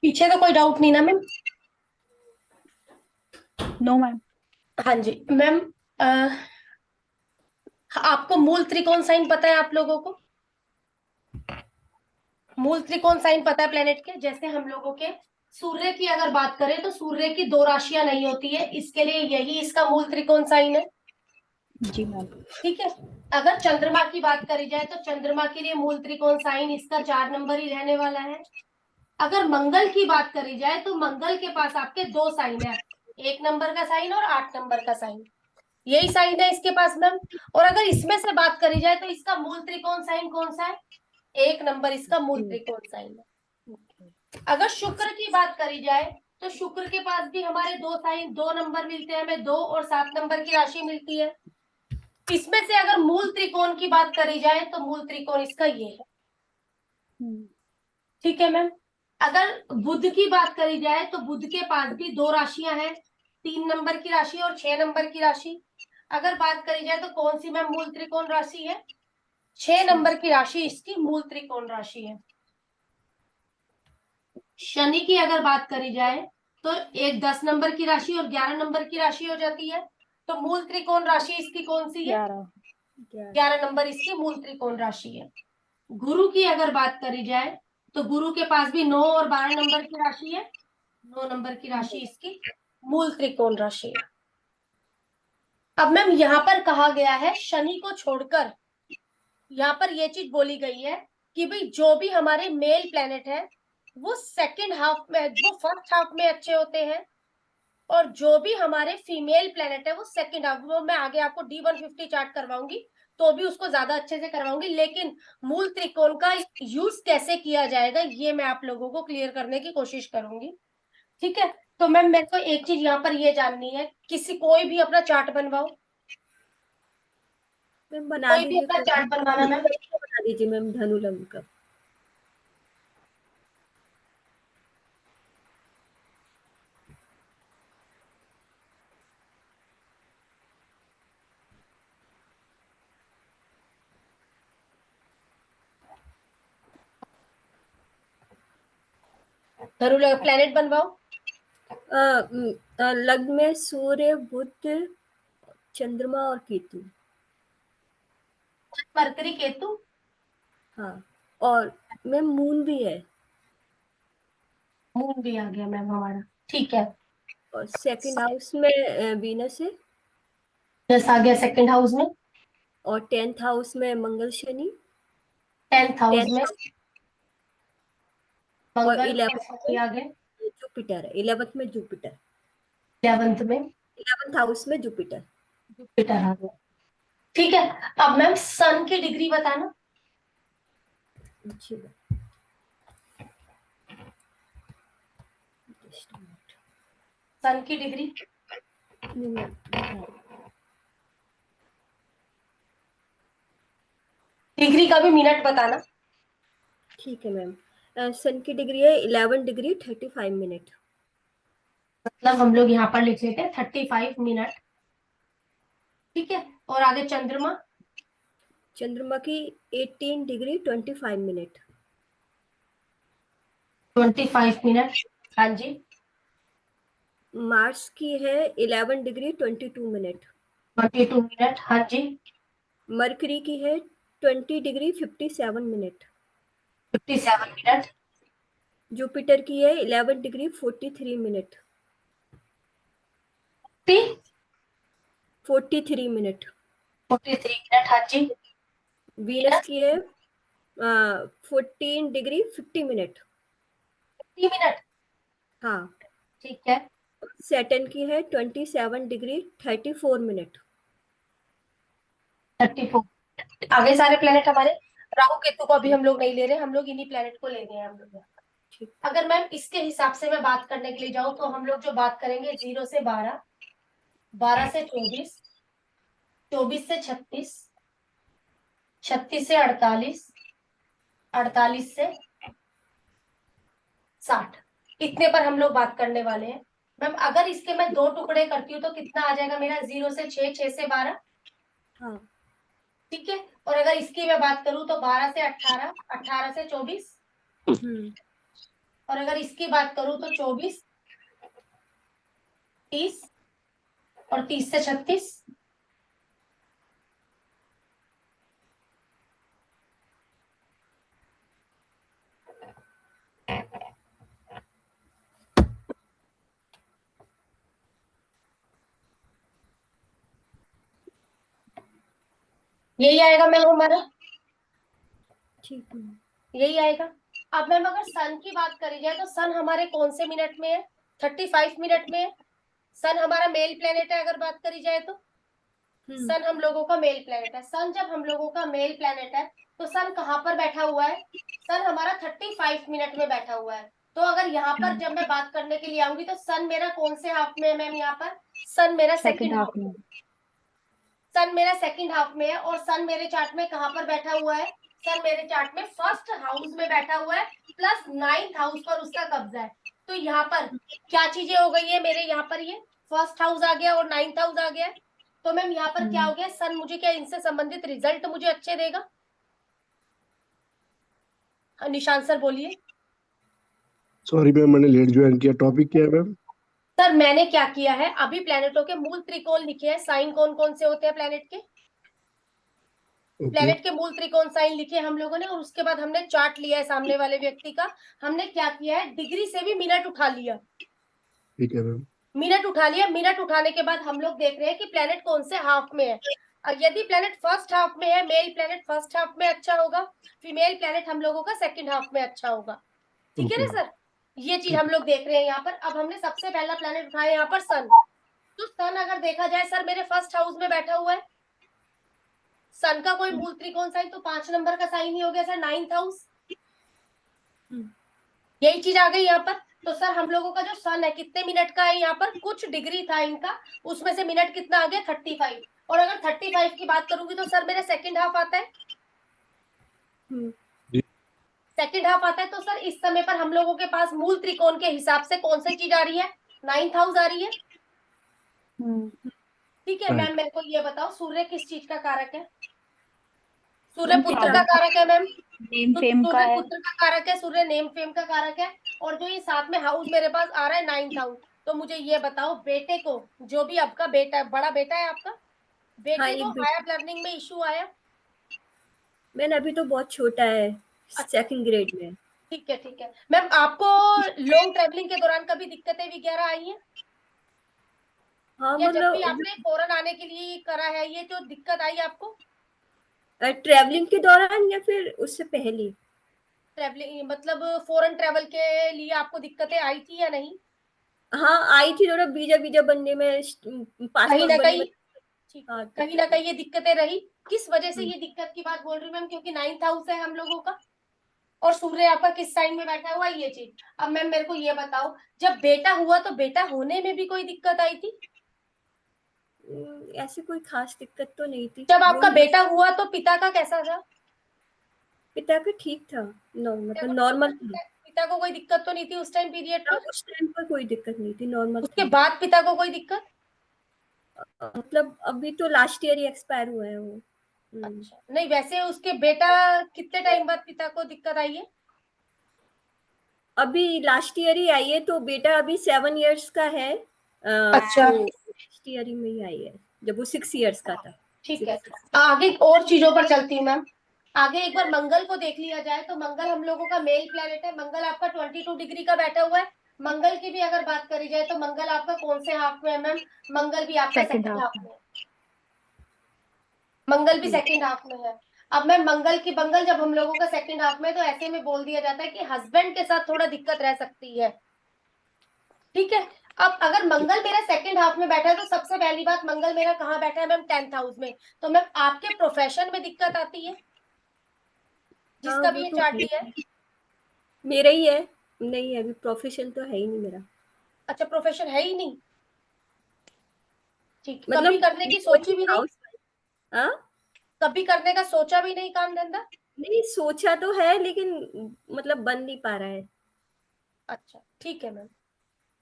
पीछे तो कोई डाउट नहीं ना मैम? No ma'am. हाँ जी मैम। आपको मूल त्रिकोण साइन पता है आप लोगों को? मूल त्रिकोण साइन पता है प्लेनेट के? जैसे हम लोगों के सूर्य की अगर बात करें तो सूर्य की दो राशियां नहीं होती है, इसके लिए यही इसका मूल त्रिकोण साइन है। जी मैम। ठीक है। अगर चंद्रमा की बात करी जाए तो चंद्रमा के लिए मूल त्रिकोण साइन इसका 4 नंबर ही रहने वाला है। अगर मंगल की बात करी जाए तो मंगल के पास आपके दो साइन है, 1 नंबर का साइन और 8 नंबर का साइन। यही साइन है इसके पास मैम। और अगर इसमें से बात करी जाए तो इसका मूल त्रिकोण साइन कौन सा है? 1 नंबर इसका मूल त्रिकोण साइन है। अगर शुक्र की बात करी जाए तो शुक्र के पास भी हमारे दो साइन, 2 नंबर मिलते हैं हमें, 2 और 7 नंबर की राशि मिलती है। इसमें से अगर मूल त्रिकोण की बात करी जाए तो मूल त्रिकोण इसका ये है। ठीक है मैम। अगर बुध की बात करी जाए तो बुध के पास भी दो राशियां हैं, 3 नंबर की राशि और 6 नंबर की राशि। अगर बात करी जाए तो कौन सी मैम मूल त्रिकोण राशि है? 6 नंबर की राशि इसकी मूल त्रिकोण राशि है। शनि की अगर बात करी जाए तो एक 10 नंबर की राशि और 11 नंबर की राशि हो जाती है। तो मूल त्रिकोण राशि इसकी कौन सी है? 11 नंबर इसकी मूल त्रिकोण राशि है। गुरु की अगर बात करी जाए तो गुरु के पास भी 9 और 12 नंबर की राशि है। 9 नंबर की राशि इसकी मूल त्रिकोण राशि है। अब मैम यहाँ पर कहा गया है शनि को छोड़कर, यहाँ पर ये चीज बोली गई है कि भाई जो भी हमारे मेल प्लेनेट है वो सेकंड हाफ में, वो फर्स्ट हाफ में अच्छे होते हैं, और जो भी हमारे फीमेल प्लेनेट है वो सेकंड हाफ। वो मैं आगे आपको D150 चार्ट करवाऊंगी तो भी उसको ज्यादा अच्छे से करवाऊंगी, लेकिन मूल त्रिकोण का यूज कैसे किया जाएगा ये मैं आप लोगों को क्लियर करने की कोशिश करूंगी। ठीक है। तो मैम मेरे को एक चीज यहाँ पर ये जाननी है, किसी कोई भी अपना चार्ट बनवाओ। मैम बना कोई भी दीजिए अपना कोई चार्ट बनवाना मैम। धनु का बना दीजिए मैम, धनु लग्न का। धनु प्लेनेट बनवाओ। लग्न में सूर्य, बुध, चंद्रमा और केतु। मरकरी, केतु। हाँ, और मैम मून भी है। मून भी आ गया मैम हमारा। ठीक है। और सेकंड हाउस में वीनस है। दस आ गया सेकंड हाउस में। और 10th हाउस में मंगल शनि। 10th हाउस 10th में हाउस और मंगल और 11th शनि में आ गए। जुपिटर है। 11th में जुपिटर। 11th में 11th हाउस में जुपिटर। जुपिटर आ गया। ठीक है। अब मैम सन की डिग्री बताना। जी just सन की डिग्री। a minute। नहीं, मैं डिग्री का भी मिनट बताना। ठीक है मैम। सन की डिग्री है 11 डिग्री 35 मिनट। मतलब हम लोग यहाँ पर लिख लेते हैं 35 मिनट। ठीक है। और आगे चंद्रमा। चंद्रमा की 18 डिग्री 25 मिनट। 25 मिनट। हाँ जी। मार्स की है 11 डिग्री 22 मिनट। 22 मिनट। हाँ जी। मरकरी की है 20 डिग्री 57 मिनट। 57 मिनट। जुपिटर की है 11 डिग्री 43 मिनट। 43 मिनट। 43 मिनट। हाँ जी। वीनस की है 14 डिग्री 50 मिनट। 50 मिनट। हाँ। ठीक है। सैटर्न की है 27 डिग्री 34 मिनट। 34। आगे सारे प्लेनेट हमारे। राहु केतु को अभी हम लोग नहीं ले रहे, हम लोग इन्हीं प्लेनेट को ले रहे हैं हम लोग। ठीक। अगर मैम इसके हिसाब से मैं बात करने के लिए जाऊं तो हम लोग जो बात करेंगे 0 से 12, 12 से 24, 24 से 36, 36 से 48, 48 से 60, इतने पर हम लोग बात करने वाले हैं। मैम अगर इसके मैं दो टुकड़े करती हूँ तो कितना आ जाएगा मेरा? 0 से 6, 6 से 12। हाँ। ठीक है। और अगर इसकी मैं बात करूं तो 12 से 18, 18 से 24, हम्म और अगर इसकी बात करूं तो 24, 30 और 30 से 36। यही आएगा मैम हमारा, ठीक है। यही आएगा। अब मैम अगर सन की बात करी जाए तो सन हमारे कौन से मिनट में है? 35 मिनट में है। सन हमारा मेल प्लेनेट है अगर बात करी जाए तो। सन हम लोगों का मेल प्लेनेट है। सन जब हम लोगों का मेल प्लेनेट है तो सन कहाँ पर बैठा हुआ है? सन हमारा 35 मिनट में बैठा हुआ है। तो अगर यहाँ पर जब मैं बात करने के लिए आऊंगी तो सन मेरा कौन से हाफ में है मैम? यहाँ पर सन मेरा सेकंड हाफ में। सन मेरा सेकंड हाफ में है और सन मेरे चार्ट में कहाँ पर बैठा हुआ है? सन मेरे चार्ट में फर्स्ट हाउस में बैठा हुआ है, प्लस 9th हाउस पर उसका कब्जा है। तो यहाँ पर क्या चीजें हो गई है मेरे? यहाँ पर ये फर्स्ट हाउस आ गया और 9th हाउस आ गया। तो मैम यहाँ पर क्या हो गया? सन मुझे क्या इनसे संबंधित रिजल्ट मुझे अच्छे देगा? निशांत सर बोलिए। सॉरी मैम, मैंने लेट ज्वाइन किया। टॉपिक क्या है मैम? सर मैंने क्या किया है, अभी प्लेनेटों के मूल त्रिकोण लिखे हैं। साइन कौन कौन से होते हैं प्लेनेट के? ओके, प्लेनेट के मूल त्रिकोण साइन लिखे हम लोगों ने, और उसके बाद हमने चार्ट लिया है सामने वाले व्यक्ति का। हमने क्या किया है, डिग्री से भी मिनट उठा लिया। ठीक है मैम। मिनट उठा लिया। मिनट उठाने के बाद हम लोग देख रहे हैं कि प्लेनेट कौन से हाफ में है। और यदि प्लेनेट फर्स्ट हाफ में है, मेल प्लेनेट फर्स्ट हाफ में अच्छा होगा, फीमेल प्लेनेट हम लोगों का सेकंड हाफ में अच्छा होगा। ठीक है ना सर? ये चीज हम लोग देख रहे हैं यहाँ पर। अब हमने सबसे पहला प्लेनेट उठाया यहाँ पर सन। तो सन अगर देखा जाए सर मेरे फर्स्ट हाउस में बैठा हुआ है। सन का कोई मूल त्रिकोण साइन तो 5 नंबर का साइन ही हो गया सर, 9th हाउस। यही चीज आ गई यहाँ पर। तो सर हम लोगों का जो सन है कितने मिनट का है? यहाँ पर कुछ डिग्री था इनका, उसमें से मिनट कितना आ गया? 35। और अगर 35 की बात करूंगी तो सर मेरा सेकंड हाफ आता है। सेकंड हाफ आता है। तो सर इस समय पर हम लोगों के पास मूल त्रिकोण के हिसाब से कौन सी चीज आ रही है? 9th हाउस आ रही है। ठीक है मैम, मेरे को ये बताओ सूर्य किस चीज का कारक है? सूर्य पुत्र का कारक है मैम। नेम तो फेम का सूर्य है। पुत्र का कारक है, सूर्य नेम फेम का कारक है। और जो ये साथ में हाउस मेरे पास आ रहा है 9th हाउस। तो मुझे ये बताओ, बेटे को, जो भी आपका बेटा, बड़ा बेटा है आपका, बेटे हाँ, को एक हायर लर्निंग में इशू आया? मैंने अभी तो बहुत छोटा है, सेकंड ग्रेड में। ठीक है ठीक है मैम। आपको लॉन्ग ट्रेवलिंग के दौरान कभी दिक्कतें वगैरह आई हैं? हाँ, या जब भी मतलब आपने फॉरेन आने के लिए करा है, ये जो दिक्कत आई आपको ट्रैवलिंग के दौरान या फिर उससे पहले? ट्रेवलिंग मतलब फॉरेन ट्रेवल के लिए आपको दिक्कतें आई थी या नहीं? हाँ, आई थी थोड़ा वीजा बनने में, कहीं पासपोर्ट ना बनने कहीं, में। ठीक है, हाँ, कहीं ना कहीं ये दिक्कतें रही। किस वजह से हम्म, ये दिक्कत की बात बोल रही हूँ मैम? क्योंकि 9th हाउस है हम लोगों का और सूर्य आपका किस साइन में बैठा हुआ है, ये चीज। अब मैम मेरे को ये बताओ, जब बेटा हुआ तो बेटा होने में भी कोई दिक्कत आई थी? ऐसी कोई खास दिक्कत तो नहीं थी। जब आपका वही बस बेटा हुआ तो पिता का कैसा था? पिता का ठीक था, मतलब नॉर्मल था। पिता को कोई दिक्कत तो नहीं थी उस टाइम पीरियड हाँ, पर? उस टाइम पर कोई दिक्कत नहीं थी, नॉर्मल उसके था। बाद पिता को कोई दिक्कत? मतलब अभी तो लास्ट ईयर ही एक्सपायर हुआ है वो। अच्छा, नहीं वैसे उसके बेटा कितने टाइम बाद पिता को दिक्कत आई है? अभी लास्ट ईयर ही आई है, तो बेटा अभी 7 इयर्स का है। अच्छा, तो लास्ट ईयर ही में ही आई है, जब वो 6 इयर्स का था। ठीक है। आगे और चीजों पर चलती हूँ मैम। आगे एक बार मंगल को देख लिया जाए तो मंगल हम लोगों का मेल प्लेनेट है। मंगल आपका 22 डिग्री का बैठा हुआ है। मंगल की भी अगर बात करी जाए तो मंगल आपका कौन से हाफ में है मैम? मंगल भी आपका सेकंड सेकंड हाफ हाफ में। में है। मंगल भी सेकंड हाफ में है। अब मैं मंगल जब हम लोगों का सेकंड हाफ में, तो ऐसे में बोल दिया जाता है कि हस्बैंड के साथ थोड़ा दिक्कत रह सकती है। ठीक है। अब अगर मंगल मेरा सेकंड हाफ में बैठा है तो सबसे पहली बात, मंगल मेरा कहाँ बैठा है मैम? 10th हाउस में। तो मैम आपके प्रोफेशन में दिक्कत आती है? हाँ, जिसका भी वो ये तो चार्ट दिया है। मेरा ही है। नहीं, अभी प्रोफेशन तो है ही नहीं मेरा। अच्छा, प्रोफेशन है ही नहीं। ठीक, कभी मतलब करने की सोची भी नहीं? हाउस। हाँ, कभी करने का सोचा भी नहीं काम धंधा? नहीं सोचा तो है, लेकिन मतलब बन नहीं पा रहा है। अच्छा ठीक है मैम,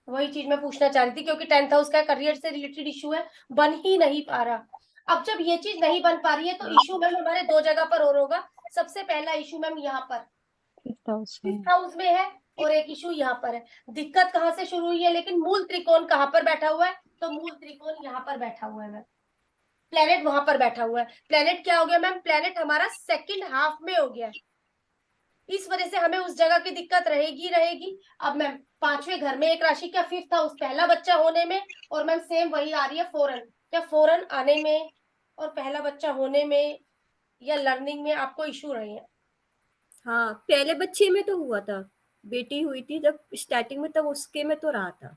वही चीज मैं पूछना चाह रही थी, क्योंकि 10th हाउस का करियर से रिलेटेड इशू है, बन ही नहीं पा रहा। अब जब ये चीज नहीं बन पा रही है तो इशू मैम हमारे दो जगह पर और होगा। सबसे पहला इशू मैम यहाँ पर, फिफ्थ हाउस में है, और एक इशू यहाँ पर है। दिक्कत कहाँ से शुरू हुई है, लेकिन मूल त्रिकोण कहाँ पर बैठा हुआ है, तो मूल त्रिकोण यहाँ पर बैठा हुआ है मैम, प्लेनेट वहां पर बैठा हुआ है। प्लेनेट क्या हो गया मैम, प्लेनेट हमारा सेकंड हाफ में हो गया है, इस वजह से हमें उस जगह की दिक्कत रहेगी रहेगी। अब मैम पांचवें घर में एक राशि का फिफ्थ हाउस, पहला बच्चा होने में, और मैम सेम वही आ रही है फॉरेन, क्या फॉरेन आने में और पहला बच्चा होने में या लर्निंग में आपको इशू रहे हैं? हाँ, पहले बच्चे में तो हुआ था, बेटी हुई थी जब स्टार्टिंग में, तब उसके में तो रहा था।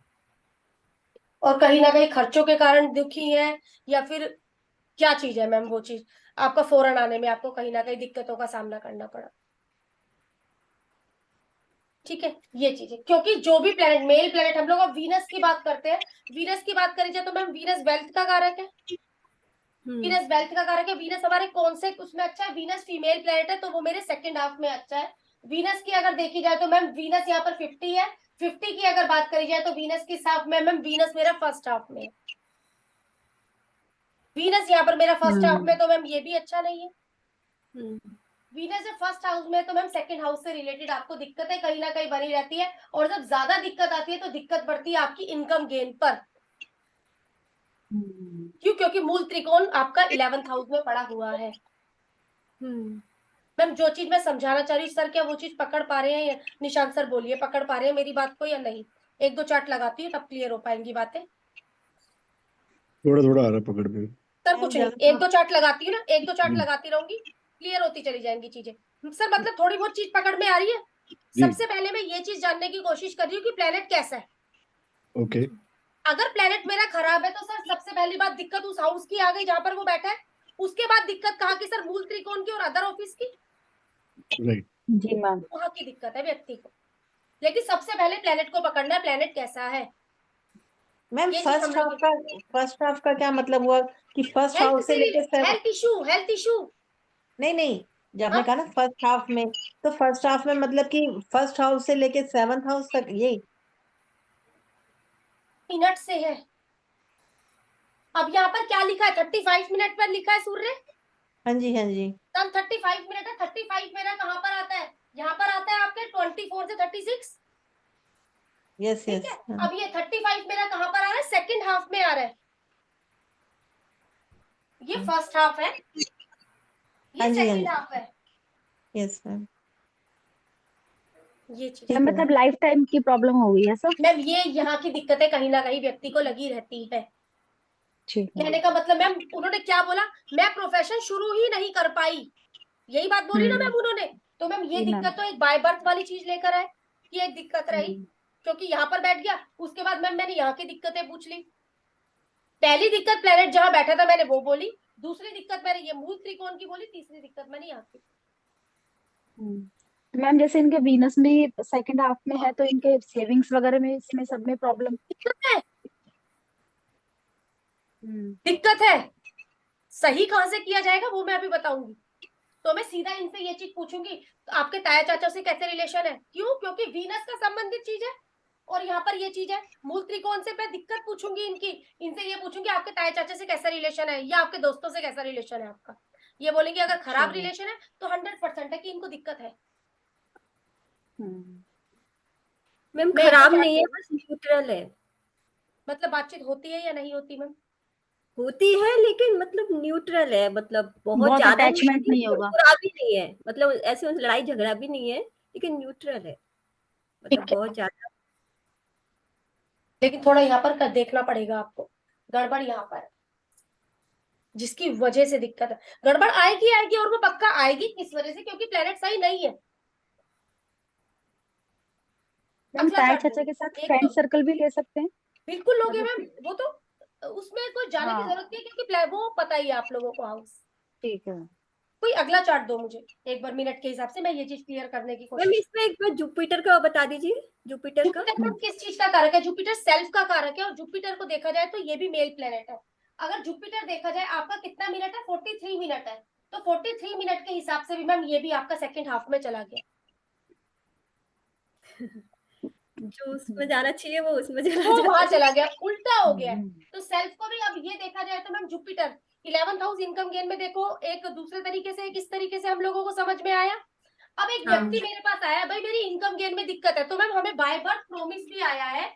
और कहीं ना कहीं खर्चों के कारण दुखी है, या फिर क्या चीज है मैम वो चीज आपका फॉरेन आने में आपको कहीं ना कहीं दिक्कतों का सामना करना पड़ा? ठीक है, ये चीज है, क्योंकि जो भी प्लेनेट, मेल प्लेनेट, हम लोग अब वीनस की बात करते हैं, वीनस की बात करी जाए तो मैम वीनस वेल्थ का कारक है, वीनस वेल्थ का कारक है। वीनस हमारे कौन से उसमें अच्छा है, वीनस फीमेल प्लेनेट है तो वो मेरे सेकंड हाफ में अच्छा है। वीनस की अगर देखी जाए तो मैम वीनस यहाँ पर 50 है, 50 की अगर बात करी जाए तो वीनस की हाफ में मैम वीनस मेरा फर्स्ट हाफ में है, वीनस यहाँ पर मेरा फर्स्ट हाफ में, तो मैम ये भी अच्छा नहीं है। वीनस जब फर्स्ट हाउस में है तो मैम सेकंड हाउस से रिलेटेड आपको दिक्कतें कहीं ना कहीं बनी रहती है, और जब ज्यादा दिक्कत आती है तो दिक्कत बढ़ती है आपकी इनकम गेन पर। क्यों? क्योंकि मूल त्रिकोण आपका 11th हाउस में पड़ा हुआ है। मैम जो चीज मैं समझाना चाह रही हूँ सर, क्या वो चीज पकड़ पा रहे हैं? या निशांत सर बोलिए, पकड़ पा रहे हैं मेरी बात को या नहीं? एक दो चार्ट लगाती हूँ तब क्लियर हो पाएंगी बातें। थोड़ा थोड़ा आ रहा है पकड़ में। सर कुछ नहीं, एक दो चार्ट लगाती हूँ ना, एक दो चार्ट लगाती रहूंगी, क्लियर होती चली जाएंगी चीजें। सर मतलब थोड़ी बहुत चीज पकड़ में आ रही है। सबसे पहले मैं ये चीज जानने की कोशिश कर रही हूँ कि प्लेनेट कैसा है। ओके। अगर प्लेनेट मेरा खराब है तो सर सबसे पहली बात दिक्कत उस हाउस की आ गई जहां पर वो बैठा है। उसके बाद दिक्कत कहाँ की सर, मूल त्रिकोण की और अदर ऑफिस की। राइट। जी मैम। वहां की दिक्कत है व्यक्ति को, लेकिन सबसे पहले प्लेनेट को पकड़ना है, प्लेनेट कैसा है। मैम ये चीज हम लोग, फर्स्ट हाफ का क्या मतलब हुआ कि फर्स्ट हेल्थ हाउस से से, लेके हेल्थ इशू, हेल्थ इशू। नहीं नहीं, जब आपने कहा ना फर्स्ट हाफ में, तो फर्स्ट हाफ में मतलब कि फर्स्ट हाउस से लेके 7th हाउस तक, यही मिनट से है। अब यहाँ पर क्या लिखा है, 35 मिनट पर लिखा है सूर्य। हाँ जी हाँ जी। तब 35 मिनट है, 35 मेरा कहाँ पर आता है, यहाँ पर आता है आपके 24 से 36। यस ठीक यस। है, अब ये 35 मेरा कहाँ पर आ रहा है, सेकंड हाफ में आ रहा है। ये फर्स्ट हाफ है, हाँ ये जी हाँ सेकंड जी। हाफ है। Yes ma'am. ये चीज ठीक है। मतलब लाइफ टाइम की प्रॉब्लम हो गई है सब। मैम, ये यहाँ की दिक्कतें कहीं ना कहीं व्यक्ति को लगी रहती है। ठीक है। कहने का मतलब मैम उन्होंने क्या बोला, मैं प्रोफेशन शुरू ही नहीं कर पाई, यही बात बोली ना मैम उन्होंने। तो मैम ये जी मैम। दिक्कत तो एक बाय बर्थ वाली चीज लेकर आए कि एक दिक्कत रही, क्योंकि यहाँ पर बैठ गया। उसके बाद मैम मैंने यहाँ की दिक्कतें पूछ ली। पहली दिक्कत प्लेनेट जहां बैठा था मैंने वो बोली, दूसरी दिक्कत मैंने ये मूल त्रिकोण की बोली, तीसरी दिक्कत मैंने यहाँ की। तो मैम जैसे इनके वीनस में सेकंड हाफ में है तो इनके सेविंग्स वगैरह में इसमें सब में प्रॉब्लम। दिक्कत है, दिक्कत है। सही कहां से किया जाएगा वो मैं अभी बताऊंगी। तो मैं सीधा इनसे ये चीज पूछूंगी, तो आपके ताया चाचा से कैसे रिलेशन है? क्यों? क्योंकि वीनस का संबंधित चीज है, और यहाँ पर ये चीज है मूल त्रिकोण से। मैं दिक्कत पूछूंगी इनकी, इनसे ये पूछूंगी आपके ताया चाचा से कैसा रिलेशन है, या आपके दोस्तों से कैसा रिलेशन है आपका। ये बोलेंगे अगर खराब रिलेशन है तो 100% है कि इनको दिक्कत है। मैम मैं खराब नहीं है, बस न्यूट्रल है। मतलब बातचीत होती है या नहीं होती मैम? होती है लेकिन मतलब न्यूट्रल है, मतलब बहुत बहुत ज्यादा अटैचमेंट नहीं और होगा। बुरा भी नहीं है, मतलब ऐसे लड़ाई झगड़ा भी नहीं है, लेकिन न्यूट्रल है, मतलब ठीक है, बहुत ज्यादा। लेकिन थोड़ा यहाँ पर देखना पड़ेगा आपको, गड़बड़ यहाँ पर है, जिसकी वजह से दिक्कत है। गड़बड़ आएगी आएगी, और वो पक्का आएगी इस वजह से क्योंकि प्लेनेट सही नहीं है। मैम अगला ताया चार्ट चाचा के साथ एक फ्रेंड तो सर्कल भी ले सकते हैं। बिल्कुल लोगे मतलब मैम, वो तो उसमें कोई जाने की हाँ जरूरत नहीं है, क्योंकि वो पता ही है आप लोगों को हाउस। ठीक है। कोई अगला चार्ट दो मुझे एक बार, मिनट के हिसाब से मैं ये चीज क्लियर करने की मैम कोशिश। इसमें एक बार जुपिटर का बता दीजिए, जुपिटर का। जुपिटर किस चीज का कारक है? जुपिटर सेल्फ का कारक है, और जुपिटर को देखा जाए तो ये भी मेल प्लेनेट है। अगर जुपिटर देखा जाए आपका कितना मिनट है, 43 मिनट है, तो 43 मिनट के हिसाब से भी मैम ये भी आपका सेकंड हाफ में चला गया। जो उसमें जाना चाहिए वो उसमें चला वो जाता वहां है। चला गया, उल्टा हो गया है। तो सेल्फ को भी अब ये देखा जाए तो ma'am Jupiter 11th house income gain में देखो, एक दूसरे तरीके से, किस तरीके से हम लोगों को समझ में आया। अब एक हाँ। व्यक्ति मेरे पास आया, भाई मेरी इनकम गेन में दिक्कत है, तो मैम हमें बाय बर्थ प्रोमिस भी आया है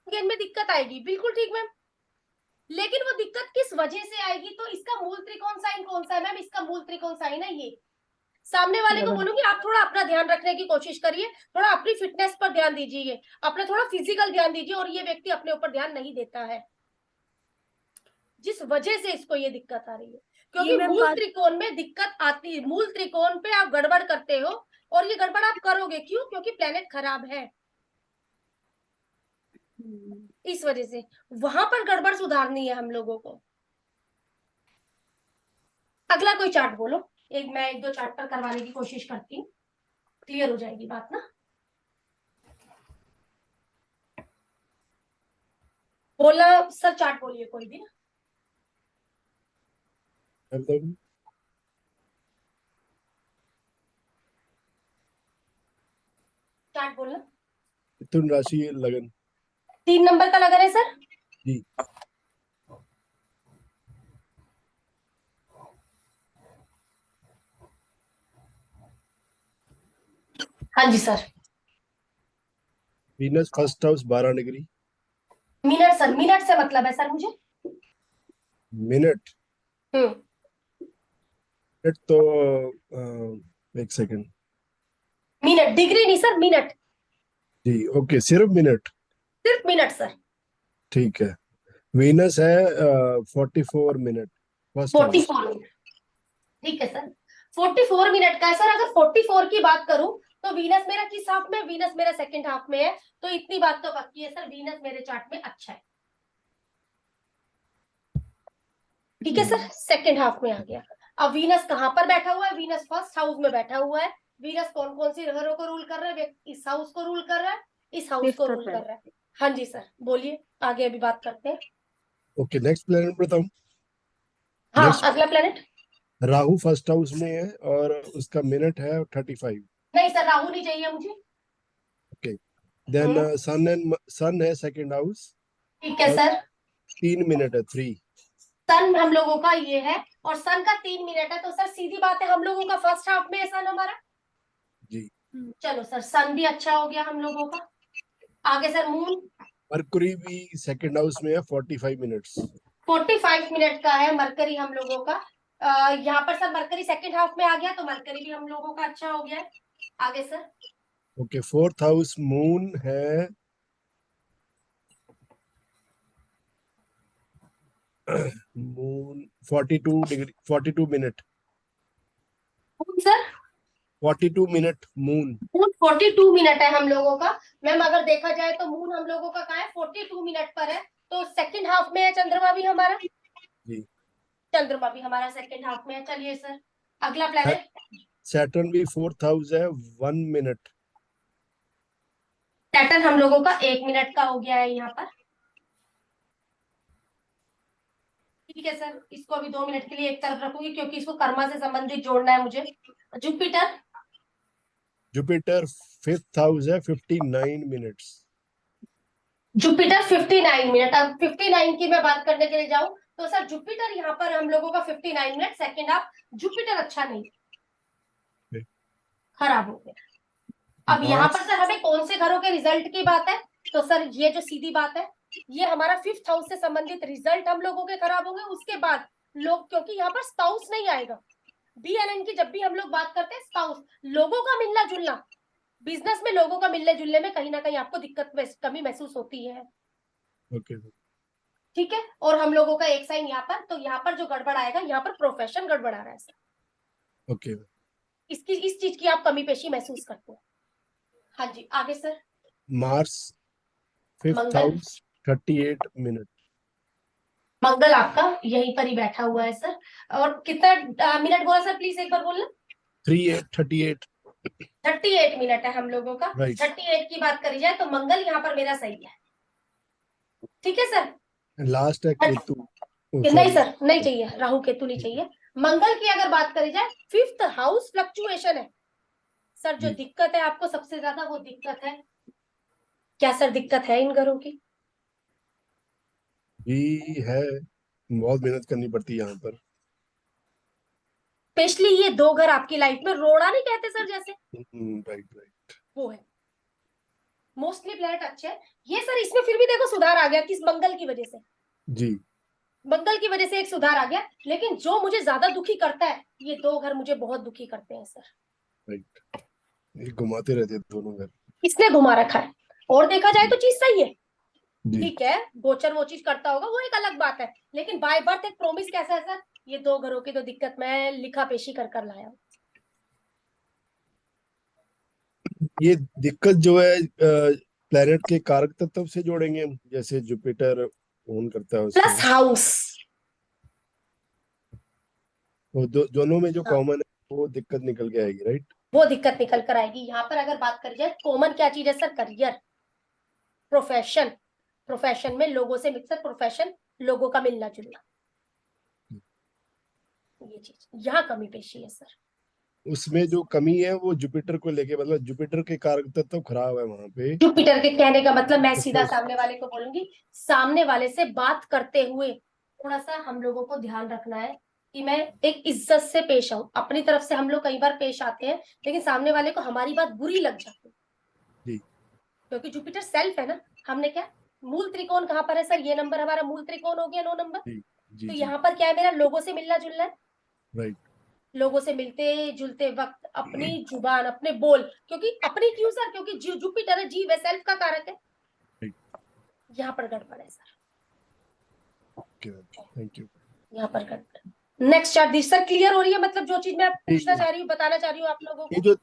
गेन में दिक्कत आएगी, बिल्कुल ठीक मैम। लेकिन वो दिक्कत किस वजह से आएगी, तो इसका मूल त्रिकोण साइन कौन सा है मैम? इसका मूल त्रिकोण साइन है ये। सामने वाले को बोलूंगी आप थोड़ा अपना ध्यान रखने की कोशिश करिए, थोड़ा अपनी फिटनेस पर ध्यान दीजिए, अपना थोड़ा फिजिकल ध्यान दीजिए, और ये व्यक्ति अपने ऊपर ध्यान नहीं देता है, जिस वजह से इसको ये दिक्कत आ रही है। क्योंकि मैम मूल त्रिकोण में दिक्कत आती है, मूल त्रिकोण पे आप गड़बड़ करते हो, और ये गड़बड़ आप करोगे क्यों? क्योंकि प्लेनेट खराब है, इस वजह से वहां पर गड़बड़ सुधारनी है हम लोगों को। अगला कोई चार्ट बोलो, मैं एक दो चार्ट पर करवाने की कोशिश करती हूँ, क्लियर हो जाएगी बात ना। बोलना सर, चार्ट बोलिए कोई भी ना। मतलब चार्ट बोलना। मिथुन राशि लगन 3 नंबर का लगन है सर। जी। हाँ जी sir. Venus first house 12 degree. Minute sir, minute से मतलब है सर मुझे। मिनट हम्म। मिनट तो एक सेकंड मिनट, डिग्री नहीं सर, मिनट, जी। ओके, सिर्फ मिनट। सिर्फ मिनट सर। ठीक है। वीनस है 44 मिनट फर्स्ट हाउस। 44 मिनट, ठीक है सर। 44 मिनट का है सर। अगर 44 की बात करूं तो वीनस मेरा किस हाफ में? वीनस मेरा सेकंड हाफ में है, तो इतनी बात तो पक्की है सर, वीनस मेरे चार्ट में अच्छा है। ठीक है सर, सेकंड हाफ में आ गया। अब वीनस कहां पर बैठा हुआ है? वीनस फर्स्ट हाउस में बैठा हुआ है। वीनस कौन कौन सी घरों को रूल कर रहा है? इस हाउस को रूल कर रहा है, इस हाउस को रूल कर रहा है। हाँ जी सर, बोलिए आगे, अभी बात करते हैं। ओके, नेक्स्ट प्लेनेट बताऊं। हाँ, नेक्स्ट अगला प्लेनेट। राहु फर्स्ट हाउस में है और उसका मिनट है 35। नहीं सर, राहु नहीं चाहिए मुझे। ओके, देन सन है सेकंड हाउस ठीक है और सर। 3 मिनट है 3। सन हम लोगों का ये है, और सन का 3 मिनट है, तो सर सीधी बात है हम लोगों का फर्स्ट हाफ में है सन हमारा। जी। चलो सर, सन भी अच्छा हो गया हम लोगों का। आगे सर, मून। मरकुरी भी सेकंड हाउस में है 45 मिनट्स। 45 मिनट का है मरकरी हम लोगों का। यहाँ पर सर मरकरी सेकंड हाफ में आ गया, तो मरकरी भी हम लोगों का अच्छा हो गया है। आगे sir. Okay, fourth house moon है moon 42 degree 42 minute. Moon sir, 42 minute moon. Moon 42 minute है हम लोगों का। मैम अगर देखा जाए तो मून हम लोगों का कहाँ है? 42 मिनट पर है, तो सेकंड हाफ में है चंद्रमा भी हमारा। जी। चंद्रमा भी हमारा सेकंड हाफ में है। चलिए सर, अगला प्लेनेट। सैटर्न भी फोर्थ हाउस है 1 मिनट। सैटर्न हम लोगों का 1 मिनट का हो गया है यहाँ पर। ठीक है सर, इसको अभी 2 मिनट के लिए एक तरफ रखूंगी, क्योंकि इसको कर्मा से संबंधित जोड़ना है मुझे। जुपिटर। जुपिटर फिफ्थ हाउस है 59 मिनट्स। Jupiter 59 minute. अब 59 की मैं बात करने के लिए जाऊं तो सर जुपिटर यहाँ पर हम लोगों का 59 मिनट सेकेंड हाफ। जुपिटर अच्छा नहीं, खराब हो गया। अब यहाँ पर सर हमें कौन से घरों के रिजल्ट की बात है? तो सर ये जो सीधी बात है, ये हमारा 5th हाउस से संबंधित रिजल्ट हम लोगों के खराब होंगे। उसके बाद लोग, क्योंकि यहाँ पर स्पाउस नहीं आएगा। BNN की जब भी हम लोग बात करते हैं, स्पाउस, लोगों का मिलना जुलना, बिजनेस में लोगों का मिलने जुलने में कहीं ना कहीं आपको दिक्कत कमी महसूस होती है। ओके। ठीक है, और हम लोगों का एक साइन यहाँ पर, तो यहाँ पर जो गड़बड़ आएगा, यहाँ पर प्रोफेशन गड़बड़ आ रहा है सर। ओके। इसकी इस चीज की आप कमी पेशी महसूस करते हैं। हाँ जी, आगे sir. Mars fifth Mangal. House 38 minute. Mangal आपका यहीं पर ही बैठा हुआ है सर। और कितना मिनट बोला सर, प्लीज एक बार बोलना। 38 38 मिनट है हम लोगों का। राइट। 38 की बात करी जाए तो मंगल यहाँ पर मेरा सही है। ठीक है सर। लास्ट है केतु। नहीं सर, नहीं चाहिए, राहु केतु नहीं चाहिए। मंगल की अगर बात करी जाए, 5th हाउस फ्लक्चुएशन है सर। जो दिक्कत है आपको सबसे ज्यादा, वो दिक्कत है क्या सर? दिक्कत है इन घरों की? भी है, बहुत मेहनत करनी पड़ती है यहाँ पर। स्पेशली ये 2 घर आपकी लाइफ में रोड़ा नहीं कहते सर जैसे, राइट वो है। मोस्टली प्लैनेट अच्छे हैं ये सर। इसमें फिर भी देखो सुधार आ गया, किस मंगल की वजह से, जी। मंगल की वजह से एक सुधार आ गया। लेकिन जो मुझे ज्यादा दुखी करता है, ये 2 घर मुझे बहुत दुखी करते हैं सर। राइट, ये घुमाते रहते हैं दोनों घर। इसने घुमा रखा है। और देखा जाए तो चीज सही है, जी ठीक है, गोचर वो चीज करता होगा वो एक अलग बात है, लेकिन बाय बर्थ एक प्रोमिस कैसा है सर, ये 2 घरों की तो दिक्कत मैं लिखा पेशी कर कर लाया हूँ। ये दिक्कत जो है प्लेनेट के कारक तत्व से जोड़ेंगे हम, जैसे जुपिटर ओन करता है प्लस उसको, हाउस, वो दोनों में जो कॉमन है वो दिक्कत निकल के आएगी, राइट। वो दिक्कत निकल कर आएगी। यहाँ पर अगर बात करी जाए कॉमन क्या चीज है सर, करियर, प्रोफेशन, प्रोफेशन में लोगों से मिक्सर, प्रोफेशन लोगों का मिलना जुलना, ये चीज यहाँ कमी पेशी है सर। उसमें जो कमी है वो जुपिटर को लेके, मतलब जुपिटर के कारक तत्व खराब है वहां पे। जुपिटर के कहने का मतलब मैं तो सीधा फिर- सामने वाले को बोलूंगी, सामने वाले से बात करते हुए थोड़ा सा हम लोगों को ध्यान रखना है कि मैं एक इज्जत से पेश आऊं। अपनी तरफ से हम लोग कई बार पेश आते हैं, लेकिन सामने वाले को हमारी बात बुरी लग जाती है, जी क्योंकि जुपिटर सेल्फ है ना। हमने क्या, मूल त्रिकोण कहाँ पर है सर, ये नंबर हमारा मूल त्रिकोण हो गया 9 नंबर। जी जी तो जी, यहाँ पर क्या है, मेरा लोगों से मिलना जुलना है। राइट लोगों से मिलते जुलते वक्त अपनी जुबान, अपने बोल, क्योंकि अपनी क्यों सर, क्योंकि जुपिटर है, जीव है, सेल्फ का कारक है। राइट, यहाँ पर गड़बड़ है सर, ओके थैंक यू। यहाँ पर गड़बड़। नेक्स्ट चार्ट दी सर, क्लियर हो रही है, मतलब जो चीज मैं पूछना चाह रही हूँ, बताना चाह रही हूँ आप लोगों ये को। जो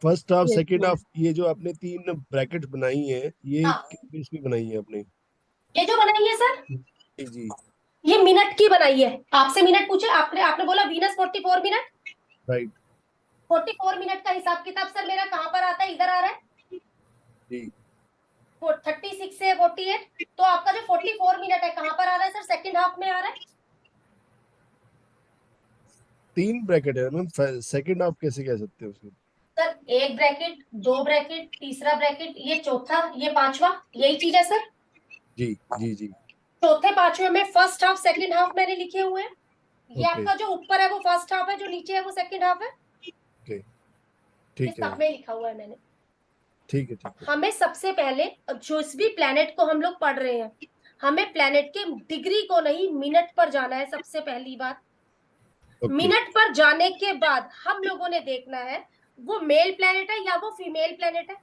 first half Yes, second ma'am. Half, ये जो आपने 3 ब्रैकेट बनाई है, ये हाँ, किस बेस पे बनाई है आपने? ये जो बनाई है सर, जी जी, ये मिनट की बनाई है। आपसे मिनट पूछे आपने, आपने बोला वीनस 44 मिनट, राइट 44 मिनट का हिसाब किताब सर मेरा कहाँ पर आता है, इधर आ रहा है जी। 36 से 48। तो आपका जो 44 मिनट है कहाँ पर आ रहा है सर, सेकंड हाफ में आ रहा है। 3 ब्रैकेट है मैम, सेकंड हाफ कैसे कह सकते हैं उसको? सर 1 ब्रैकेट, 2 ब्रैकेट, तीसरा ब्रैकेट, ये चौथा, ये पांचवा, यही चीज है सर। जी जी जी, चौथे पांचवे में फर्स्ट हाफ सेकंड हाफ मैंने लिखे हुए हैं। ये ओके आपका जो ऊपर है वो फर्स्ट हाफ है, जो नीचे है वो सेकंड हाफ है। ओके, इस ठीक है सब में लिखा हुआ है मैंने। ठीक है ठीक है। हमें सबसे पहले जो इस भी प्लेनेट को हम लोग पढ़ रहे हैं, हमें प्लेनेट के डिग्री को नहीं मिनट पर जाना है सबसे पहली बात। ओके मिनट पर जाने के बाद हम लोगों ने देखना है वो मेल प्लेनेट है या वो फीमेल प्लेनेट है।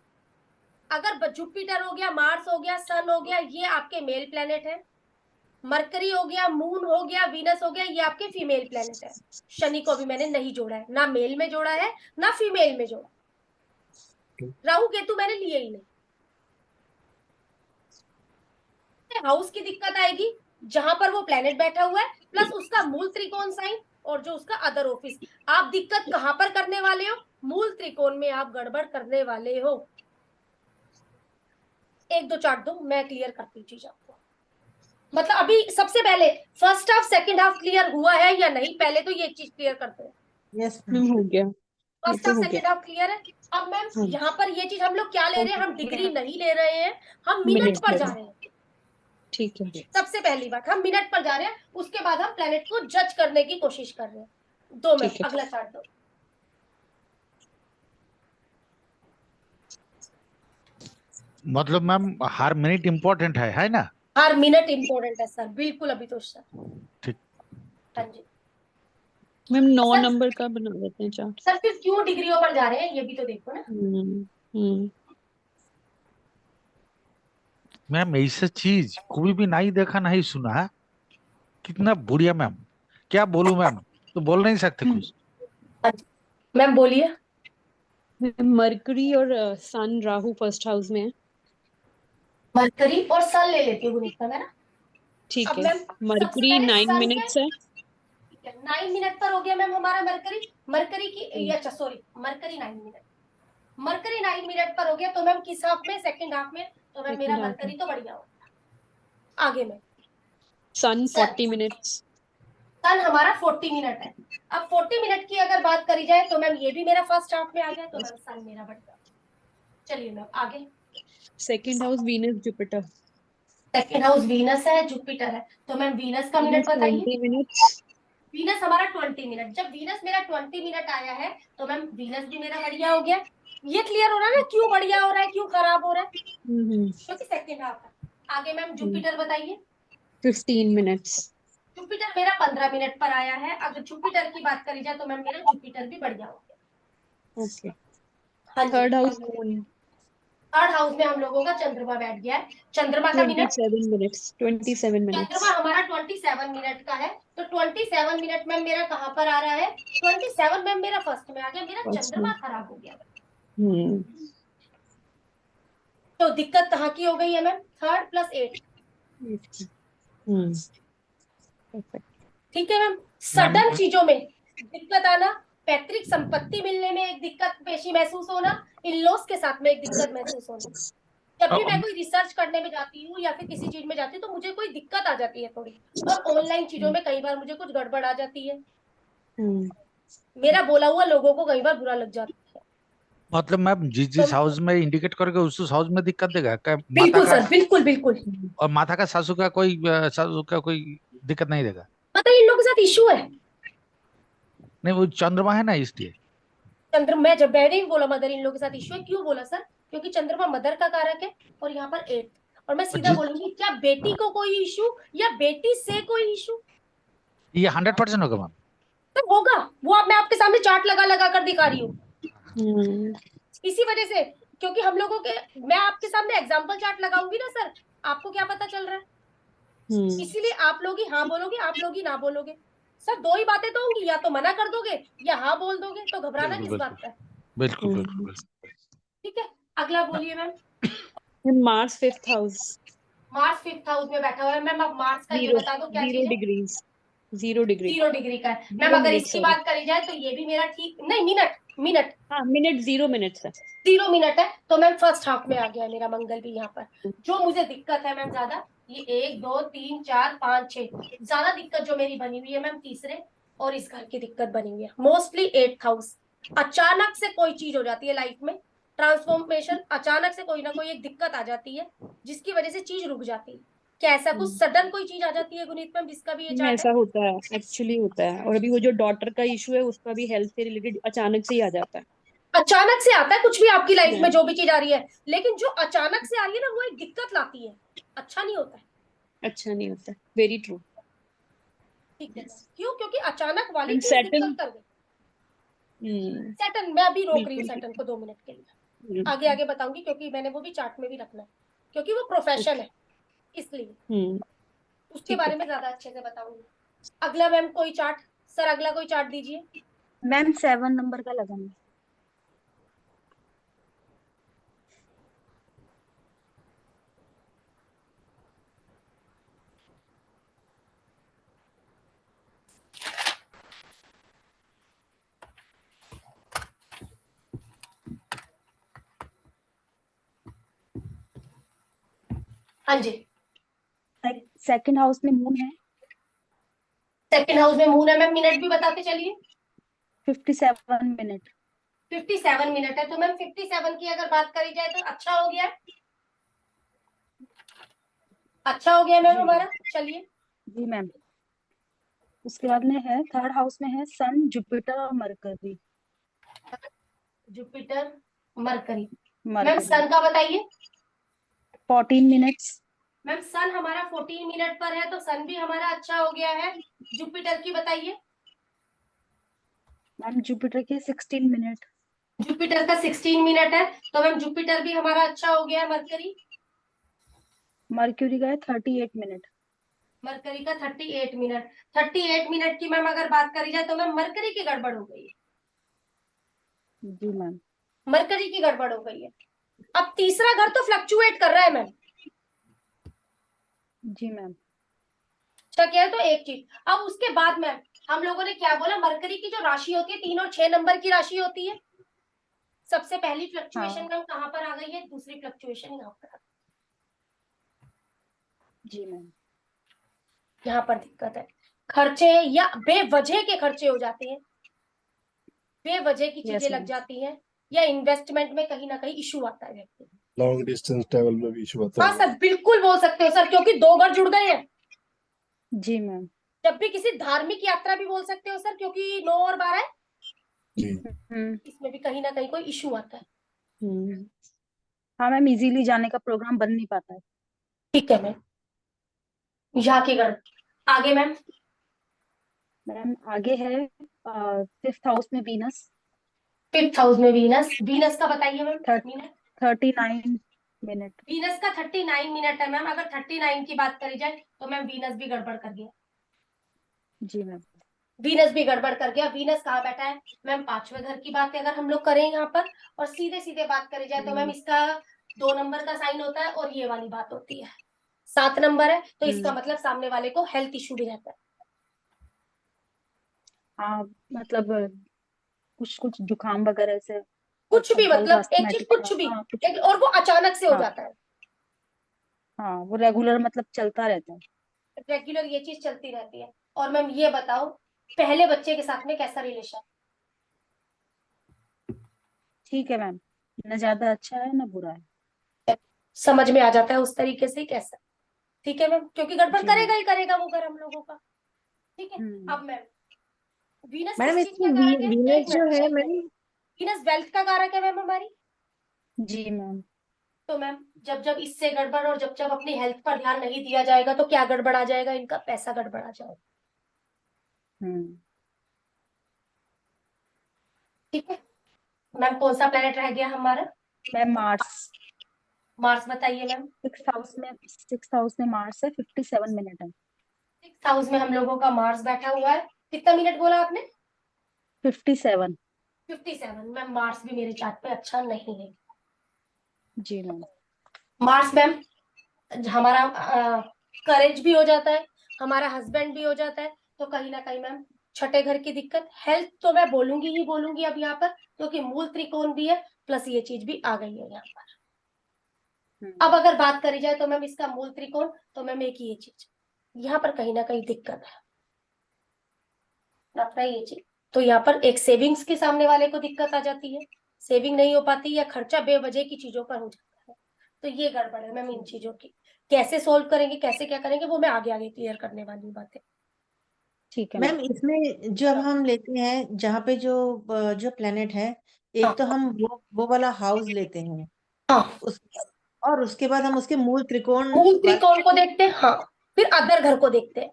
अगर जुपिटर हो गया, मार्स हो गया, सन हो गया, ये आपके मेल प्लेनेट है। मरकरी हो गया, मून हो गया, वीनस हो गया, ये आपके फीमेल प्लेनेट है। शनि को भी मैंने नहीं जोड़ा है, ना मेल में जोड़ा है ना फीमेल में जोड़ा। राहु केतु मैंने लिए ही नहीं। हाउस की दिक्कत आएगी जहां पर वो प्लेनेट बैठा हुआ है, प्लस उसका मूल त्रिकोण साइन और जो उसका अदर ऑफिस। आप दिक्कत कहां पर करने वाले हो, मूल त्रिकोण में आप गड़बड़ करने वाले हो। 1-2 चार्ट दो, मैं क्लियर करती हूँ चीज आपको। मतलब अभी सबसे पहले first half second half clear हुआ है या नहीं, पहले तो ये चीज क्लियर करते हैं। यस मैम हो गया, ये फर्स्ट तो हाफ हो सेकंड गया। हाफ क्लियर है। अब मैम हाँ, यहाँ पर ये चीज हम लोग क्या ले रहे हैं, हम डिग्री नहीं ले रहे हैं, हम मिनट मिनट पर ले जा रहे रहे हैं। ठीक है। सबसे पहली बात हम मिनट पर जा रहे हैं, उसके बाद हम प्लेनेट को जज करने की कोशिश कर रहे हैं। दो ठीक मिनट, है। अगला चार्ट दो। मतलब मैम हर मिनट इम्पोर्टेंट है ना? हर मिनट इम्पोर्टेंट है सर, बिल्कुल अभी तो सर। ठीक। हाँ जी मैम 9 सर। नंबर का बना देते हैं चार्ट। सर फिर क्यों डिग्रियों पर जा रहे हैं, ये भी तो देखो ना। हम्म। मैम ऐसा चीज कोई भी नहीं देखा नहीं सुना है, कितना बढ़िया मैम। क्या बोलूं मैम, तो बोल नहीं सकते कुछ। मैम बोलिए। मरकरी और सन राहु फर्स्ट हाउस में है। मरकरी और सन ले लेती हूँ गुणित है ना। ठीक अब है। मैम सबसे मरकरी पहले 9 सन मिनट्स है। के 9 मिनट पर हो गया मैम हमारा मरकरी। मरकरी की अच्छा sorry, mercury 9 minute, mercury 9 minute पर हो गया। तो मैम किस हाफ में, सेकंड हाफ में। तो मैम मेरा Second half मरकरी तो बढ़िया हो गया। आगे में सन 40 मिनट्स। सन हमारा 40 मिनट है। अब 40 मिनट की अगर बात करी जाए तो मैम ये भी मेरा फर्स्ट हाफ में आ गया, तो मैम सन मेरा बढ़ गया। चलिए मैम आगे। Second house Venus Jupiter. Second house Venus है, जुपिटर है। तो मैम वीनस का मिनट बताइए। 20 मिनट्स। वीनस हमारा 20 मिनट, जब वीनस मेरा 20 मिनट आया है तो मैम वीनस भी मेरा बढ़िया हो गया। ये क्लियर हो रहा है ना क्यों बढ़िया हो रहा है, क्यों खराब हो रहा है, क्योंकि सेकंड हाफ है। आगे मैम जुपिटर बताइए। 15 minutes. जुपिटर मेरा 15 मिनट पर आया है। अगर जुपिटर की बात करी जाए तो मैम मेरा जुपिटर भी बढ़िया हो गया। Okay. हाँ जी। Third house moon. Third house में हम लोगों का चंद्रमा बैठ गया है। चंद्रमा का मिनट 27 minutes. 27 minutes. चंद्रमा हमारा 27 मिनट का है, तो 27 मिनट में मेरा कहाँ पर आ रहा है, 27 में मेरा फर्स्ट में आ गया, मेरा First चंद्रमा में। खराब हो गया। तो तो दिक्कत कहाँ की हो गई है मैम, 3 + 8। Perfect. ठीक है मैम। सडन चीजों में दिक्कत आना, पैतृक संपत्ति मिलने में एक दिक्कत पेशी महसूस होना, इन लॉस के साथ में एक दिक्कत महसूस होना। जब भी मैं कोई रिसर्च करने में जाती हूँ या फिर किसी चीज में जाती हूँ तो मुझे कोई दिक्कत आ जाती है थोड़ी, और ऑनलाइन चीजों में कई बार मुझे कुछ गड़बड़ आ जाती है, मेरा बोला हुआ लोगों को कई बार बुरा लग जाता है। मतलब मैम जिस हाउस में इंडिकेट करके उस हाउस में दिक्कत देगा क्या? बिल्कुल सर, बिल्कुल बिल्कुल। और माता का सासू का कोई दिक्कत नहीं देगा? मतलब इन लोगों के साथ इशू है। नहीं, वो चंद्रमा है ना इसलिए। चंद्रमा, मैं जब मैंने भी बोला मदर इन लोगों के साथ इशू है, क्यों बोला सर, क्योंकि चंद्रमा मदर का कारक है और यहाँ पर 8, और मैं सीधा बोलूंगी क्या बेटी को कोई इशू या बेटी से कोई इशू? ये 100% होगा मैम। तो होगा, वो अब मैं आपके सामने चार्ट लगा कर दिखा रही हूँ। इसी वजह से, क्योंकि हम लोगों के, मैं आपके सामने एग्जाम्पल चार्ट लगाऊंगी ना सर, आपको क्या पता चल रहा है, इसीलिए आप लोग ही हाँ बोलोगे, आप लोग ही ना बोलोगे। सर 2 ही बातें तो होंगी, या तो मना कर दोगे या हाँ बोल दोगे, तो घबराना किस बात का है? बिल्कुल बिल्कुल। ठीक है, अगला बोलिए ma'am. Mars 5th house. Mars 5th house में बैठा हुआ है मैम। अब मार्स का ये Zero, बता दो क्या 0 चीज है? degrees. 0 degree. 0 डिग्री का है मैम। 0 अगर minutes, इसकी sorry. बात करी जाए तो ये भी मेरा ठीक नहीं, मिनट हाँ, minute 0 minutes है. 0 मिनट है, तो मैम फर्स्ट हाफ में आ गया है मेरा मंगल भी यहाँ पर। जो मुझे दिक्कत है मैम ज्यादा, ये 1 2 3 4 5 6 ज्यादा दिक्कत जो मेरी बनी हुई है मैम तीसरे और इस घर की दिक्कत बनी हुई है, मोस्टली 8th हाउस। अचानक से कोई चीज हो जाती है लाइफ में, ट्रांसफॉर्मेशन, अचानक से कोई ना कोई एक दिक्कत आ जाती है जिसकी वजह से चीज रुक जाती है। क्या ऐसा कुछ सडन कोई चीज आ जाती है गुनीत मैम जिसका भी ये चार्ट ऐसा है? होता है, एक्चुअली होता है. और अभी वो जो डॉटर का इशू है उसका भी हेल्थ से रिलेटेड अचानक से ही आ जाता है. अचानक से आता है कुछ भी आपकी लाइफ में, जो भी चीज आ रही है, लेकिन जो अचानक से आ रही है ना वो एक दिक्कत लाती है, अच्छा नहीं होता है। अच्छा नहीं होता. Very true. ठीक है, क्यों? क्योंकि अचानक वाली And चीज Saturn- दिक्कत कर गई। सैटर्न, मैं अभी रोक रही हूँ सैटर्न को 2 मिनट के लिए, आगे आगे बताऊंगी, क्योंकि मैंने वो भी चार्ट में भी रखना है, क्योंकि वो प्रोफेशन है, इसलिए उसके बारे में ज्यादा अच्छे से बताऊंगी। अगला मैम कोई चार्ट, सर अगला कोई चार्ट दीजिए मैम 7 नंबर का लगाना। हाँ जी। सेकंड हाउस में मून है। सेकंड हाउस में मून है मैम, मिनट भी बताते चलिए। 57 मिनट। 57 मिनट है, तो मैम 57 की अगर बात करी जाए तो अच्छा हो गया, अच्छा हो गया मैम हमारा। चलिए जी मैम। उसके बाद में है थर्ड हाउस में है सन, जुपिटर और मरकरी। Jupiter mercury. मैम सन का बताइए। 14 मिनट्स। मैम सन हमारा 14 मिनट पर है, तो सन भी हमारा अच्छा हो गया है। जुपिटर की बताइए। मैम जुपिटर के 16 मिनट। जुपिटर का 16 मिनट है, तो मैम जुपिटर भी हमारा अच्छा हो गया है। मरकरी, मर्क्यूरी का है 38 मिनट। मरकरी का 38 मिनट। 38 मिनट की मैम अगर बात करी जाए तो मैम मरकरी की गड़बड़ हो गई है। जी मैम। मरकरी की गड़बड़ हो गई है। अब तीसरा घर तो फ्लक्चुएट कर रहा है मैम। जी मैम। अच्छा क्या है, तो एक चीज। अब उसके बाद मैम हम लोगों ने क्या बोला, मरकरी की जो राशि होती है 3 और 6 नंबर की राशि होती है। सबसे पहली फ्लक्चुएशन मैम कहाँ पर आ गई है, दूसरी फ्लक्चुएशन यहाँ पर। जी मैम। यहाँ पर दिक्कत है, खर्चे या बेवजह के खर्चे हो जाते हैं, बेवजह की चीजें लग जाती हैं, या इन्वेस्टमेंट में कहीं ना कहीं इशू आता है व्यक्ति। लॉन्ग डिस्टेंस ट्रेवल में भी इशू आता हाँ है। सर बिल्कुल बोल सकते हो सर, क्योंकि 2 घर जुड़ गए हैं। जी मैम। जब भी किसी धार्मिक यात्रा भी बोल सकते हो सर, क्योंकि 9 और 12 है, जी इसमें भी कहीं ना कहीं कोई इशू आता है। हाँ मैम, इजीली जाने का प्रोग्राम बन नहीं पाता है। ठीक है मैम, यहाँ की गणना आगे मैम। मैम आगे है 5th हाउस में वीनस। 5th हाउस में वीनस, वीनस का बताइए मैम। 39 मिनट। वीनस का 39 मिनट है मैम। अगर 39 की बात करी जाए तो मैम वीनस भी गड़बड़ कर गया। जी मैम। वीनस भी गड़बड़ कर गया। वीनस कहाँ बैठा है मैम? 5वें घर की बात अगर हम लोग करें यहाँ पर और सीधे सीधे बात करी जाए तो मैम इसका 2 नंबर का साइन होता है और ये वाली बात होती है। 7 नंबर है तो इसका मतलब सामने वाले को हेल्थ इशू भी रहता है। हाँ मतलब कुछ कुछ जुकाम वगैरह से, कुछ भी हल्का मतलब एक चीज, अस्थमैटिक, कुछ भी हाँ कुछ, और वो अचानक से हो हाँ जाता है। हाँ वो रेगुलर मतलब चलता रहता है। रेगुलर ये चीज चलती रहती है। और मैम ये बताओ, पहले बच्चे के साथ में कैसा रिलेशन? ठीक है मैम, न ज्यादा अच्छा है न बुरा है। समझ में आ जाता है उस तरीके से कैसा। ठीक है मैम, क्योंकि गड़बड़ जी करेगा मैम। ही करेगा वो घर हम लोगों का। ठीक है। अब मैम वीनस मैडम किस चीज का इसमें कारक है? वीनस एक जो मिनट, है एक मिनट। मैडम, वीनस वेल्थ का कारक है मैम हमारी। जी मैम। तो मैम जब जब इससे गड़बड़ और जब जब अपनी हेल्थ पर ध्यान नहीं दिया जाएगा तो क्या गड़बड़ आ जाएगा? इनका पैसा गड़बड़ आ जाएगा। ठीक है मैम, कौन सा प्लेनेट रह गया हमारा? Ma'am Mars. मार्स बताइए मैम। 6th हाउस में मार्स है, 57 मिनट है। 6th हाउस में हम लोगों का मार्स बैठा हुआ है। कितना मिनट बोला आपने? 57। 57। मैम मार्स भी मेरे चार्ट पे अच्छा नहीं है। जी मैम। मार्स मैम हमारा करेज भी हो जाता है, हमारा हस्बैंड भी हो जाता है। तो कहीं ना कहीं मैम 6ठे घर की दिक्कत, हेल्थ तो मैं बोलूंगी ही बोलूंगी अब यहाँ पर, क्योंकि मूल त्रिकोण भी है प्लस ये चीज भी आ गई है यहाँ पर। अब अगर बात करी जाए तो मैम इसका मूल त्रिकोण, तो मैम एक ही ये चीज यहाँ पर कहीं ना कहीं दिक्कत है अपना ये चीज। तो यहाँ पर एक सेविंग्स के सामने वाले को दिक्कत आ जाती है, सेविंग नहीं हो पाती या खर्चा बेवजह की चीजों पर हो जाता है। तो ये गड़बड़ है मैम इन चीजों की। कैसे सोल्व करेंगे, कैसे क्या करेंगे, वो मैं आगे आगे क्लियर करने वाली हूँ बातें। ठीक है मैम मैम। इसमें जो अब हम लेते हैं जहाँ पे जो जो प्लेनेट है, एक तो हाँ हम वो वाला हाउस लेते हैं, हाँ, उस और उसके बाद हम उसके मूल त्रिकोण मूल वाला, त्रिकोण को देखते हैं। हाँ, फिर अदर घर को देखते हैं।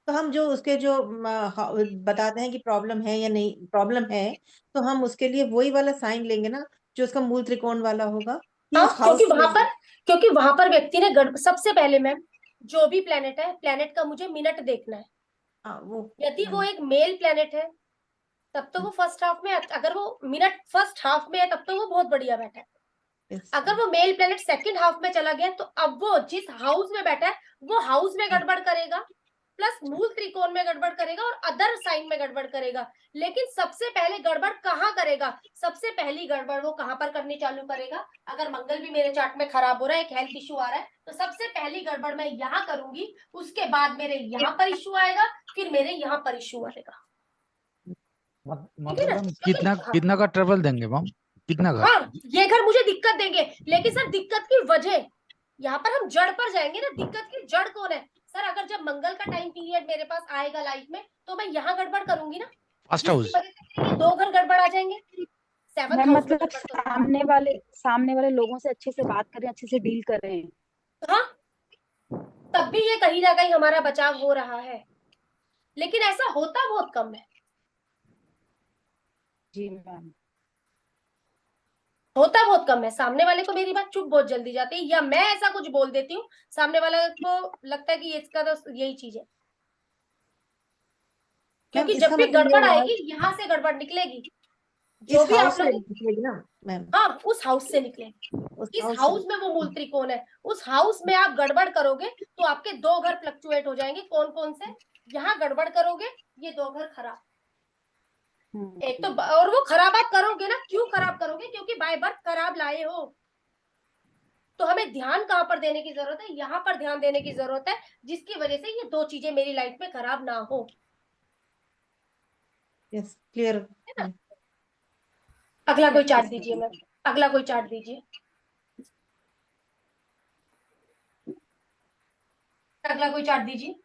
तो हम जो उसके जो बताते हैं कि प्रॉब्लम है या नहीं प्रॉब्लम है, तो हम उसके लिए वही वाला साइन लेंगे ना जो उसका मूल त्रिकोण वाला होगा, कि हाँ, उस हाउस से क्योंकि वहां पर व्यक्ति ने सबसे पहले मैम जो भी प्लेनेट है, प्लेनेट का मुझे मिनट देखना है। हाँ वो यदि वो एक मेल प्लेनेट है तब तो वो फर्स्ट हाफ में, अगर वो मिनट फर्स्ट हाफ में है तब तो वो बहुत बढ़िया बैठा है। yes, अगर वो मेल प्लेनेट सेकंड हाफ में चला गया तो अब वो जिस हाउस में बैठा है वो हाउस में गड़बड़ करेगा, प्लस मूल त्रिकोण में गड़बड़ करेगा और अदर साइन में गड़बड़ करेगा। लेकिन सबसे पहले गड़बड़ कहाँ करेगा? सबसे पहली गड़बड़ वो कहाँ पर करनी चालू करेगा? अगर मंगल भी मेरे चार्ट में खराब हो रहा है, एक हेल्थ इशू आ रहा है, तो सबसे पहली गड़बड़ मैं यहाँ करूंगी, उसके बाद मेरे यहाँ पर इशू आएगा, फिर मेरे यहाँ पर इशू आएगा। ठीक है मतलब ना? हम कितना हाँ कितना का ट्रेवल देंगे मैम? कितना का? हाँ, ये घर मुझे दिक्कत देंगे, लेकिन सर दिक्कत की वजह यहाँ पर हम जड़ पर जाएंगे ना। दिक्कत की जड़ कौन है सर? अगर जब मंगल का टाइम पीरियड मेरे पास आएगा लाइफ में तो मैं यहाँ गड़बड़ करूंगी ना, फर्स्ट जिसकी हाउस। वजह से मेरे ये 2 घर गड़बड़ आ जाएंगे। 7th मैम हाउस में मतलब गड़बड़ करूंगी। सामने वाले लोगों से अच्छे से बात करें, अच्छे से डील करें। हाँ, तब भी ये कहीं ना कहीं हमारा बचाव हो रहा है, लेकिन ऐसा होता बहुत कम है। जी मैम। होता बहुत कम है। सामने वाले को मेरी बात चुप बहुत जल्दी जाती है, या मैं ऐसा कुछ बोल देती हूँ, सामने वाले को लगता है कि इसका तो यही चीज है। मैम क्योंकि जब इसका भी मतलब ये गड़बड़ हुआ आएगी यहाँ से गड़बड़ निकलेगी, इस जो भी आप हाउस से लोग। निकलेगी ना मैम, हाँ, उस हाउस से निकलेगी। उस इस हाउस से। हाउस में वो मूल त्रिकोण है, उस हाउस में आप गड़बड़ करोगे तो आपके 2 घर फ्लक्चुएट हो जाएंगे। कौन कौन से? यहाँ गड़बड़ करोगे, ये 2 घर खराब। एक तो और वो खराब आप करोगे ना, क्यों खराब करोगे? क्योंकि बाय बर्थ खराब लाए हो। तो हमें ध्यान कहाँ पर देने की जरूरत है? यहाँ पर ध्यान देने की जरूरत है, जिसकी वजह से ये 2 चीजें मेरी लाइफ में खराब ना हो। Yes clear. है ना? अगला कोई चार्ट Yes, दीजिए ma'am. मैम, अगला कोई चार्ट दीजिए, अगला कोई चार्ट दीजिए।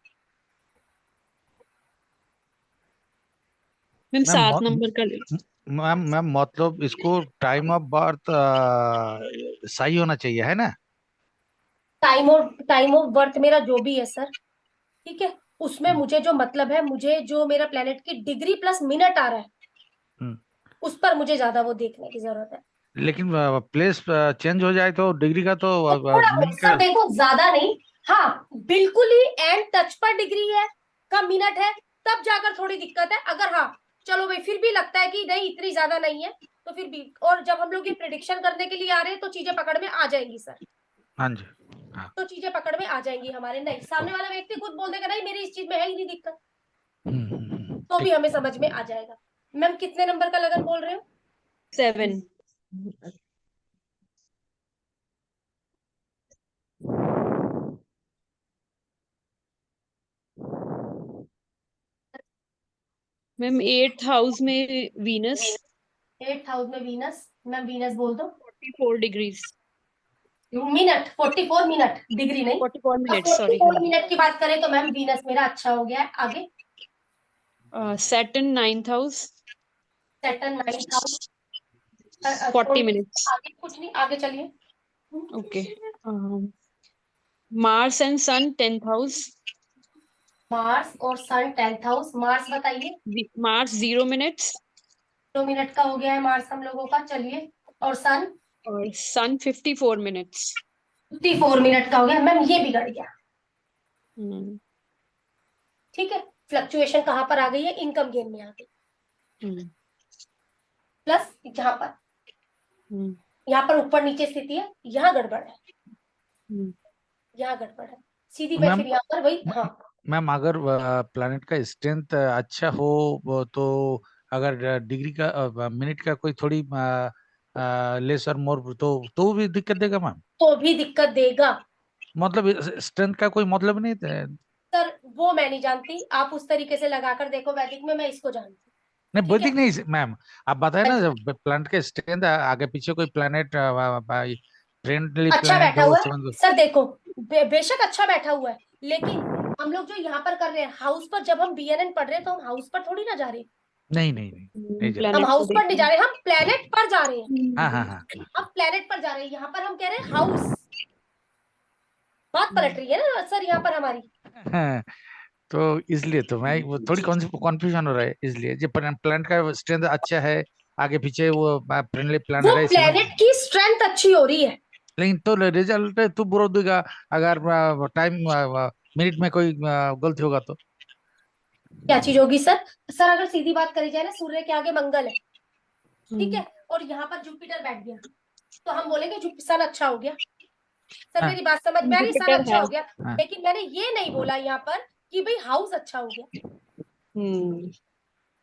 मैम मैम 7 नंबर का ले मैम मैम मतलब इसको टाइम ऑफ बर्थ सही होना चाहिए है ना? टाइम ऑफ बर्थ मेरा जो भी है सर, ठीक है, उसमें मुझे जो मतलब है, मुझे जो मेरा प्लेनेट की डिग्री प्लस मिनट आ रहा है, हम्म। उस पर मुझे ज्यादा वो देखने की जरूरत है। लेकिन प्लेस चेंज हो जाए तो डिग्री का तो तो थोड़ा बहुत मिनट सर का। देखो, ज्यादा नहीं। हाँ, बिल्कुल ही एंड टच पर डिग्री है का मिनट है, तब जाकर थोड़ी दिक्कत है। अगर हाँ चलो भाई फिर भी लगता है कि नहीं इतनी ज्यादा नहीं है, तो फिर भी, और जब हम लोग ये प्रिडिक्शन करने के लिए आ रहे हैं तो चीजें पकड़ में आ जाएंगी सर। हाँ जी। हाँ। तो चीजें पकड़ में आ जाएंगी हमारे। नहीं, सामने वाला व्यक्ति खुद बोल देगा नहीं मेरी इस चीज में है ही नहीं दिक्कत, तो भी ठीक। हमें समझ में आ जाएगा। मैम कितने नंबर का लगन बोल रहे हो? 7। मैम 8th हाउस में वीनस 8th हाउस में वीनस। मैम वीनस बोल दो। 44 डिग्रीज मिनट 44 मिनट, डिग्री नहीं। 44 अब मिनट सॉरी 44 मिनट की बात करें तो मैम वीनस मेरा अच्छा हो गया है। आगे Saturn 9th house Saturn 9th house. 40 minutes आगे कुछ नहीं, आगे चलिए। Okay Mars and sun 10th house Mars और सन 10th हाउस। मार्स बताइए। मार्स 0 मिनट्स 2 मिनट का हो गया है मार्स हम लोगों का। चलिए, और सन और सन 54 मिनट्स 54 मिनट का हो गया। मैम ये बिगड़ गया, ठीक है। फ्लक्चुएशन कहाँ पर आ गई है? इनकम गेन में आ गई। प्लस यहाँ पर ऊपर नीचे स्थिति है, यहाँ गड़बड़ है, यहाँ गड़बड़ है। सीधी मैं मैम फिर यहाँ पर वही। हाँ मैम अगर प्लैनेट का स्ट्रेंथ अच्छा हो तो अगर डिग्री का मिनट का कोई थोड़ी लेस और मोर तो भी दिक्कत देगा मैम? तो भी दिक्कत देगा मतलब स्ट्रेंथ का कोई मतलब नहीं है? सर, वो मैं नहीं जानती। आप उस तरीके से लगाकर देखो वैदिक में, मैं इसको जानती हूँ। नहीं ठीक है। वैदिक नहीं मैम, आप बताए ना जब प्लैनेट के स्ट्रेंथ आगे पीछे कोई प्लैनेट फ्रेंडली अच्छा प्लैनेट बैठा हो हुआ है समझ लो। सर, देखो बेशक अच्छा बैठा हुआ है, लेकिन हम लोग जो यहाँ पर कर रहे हैं हाउस पर, जब हम बीएनएन पढ़ रहे हैं तो हम हाउस पर थोड़ी ना जा रहे हैं। नहीं नहीं नहीं, नहीं जा। हम प्लैनेट हाउस पर नहीं जा रहे, हम प्लेनेट पर जा रहे हैं। हाँ हाँ हाँ हम प्लेनेट पर जा रहे हैं, यहाँ पर हम कह रहे हैं हाउस। बात पलट रही है ना सर यहाँ पर हमारी। हाँ, तो इसलिए तो मैं वो थोड़ी कॉन्फ्यूजन हो रहा है, इसलिए जो प्लैनेट का स्ट्रेंथ अच्छा है आगे पीछे वो फ्रेंडली वो प्लैनेट है समझ। प्लेनेट की स्ट्रेंथ अच्छी हो रही है। लेकिन तो रिजल्ट तू बुरा देगा अगर टाइम मिनट में कोई गलती होगा तो। क्या चीज होगी सर? सर अगर सीधी बात करी जाए ना, सूर्य के आगे मंगल है, ठीक है, और यहाँ पर जुपिटर बैठ गया, तो हम बोलेंगे सन अच्छा हो गया। सर हाँ मेरी बात समझ में आ रही? सन जुपिटर अच्छा है हो गया, हाँ लेकिन मैंने ये नहीं बोला यहाँ पर कि भाई हाउस अच्छा हो गया।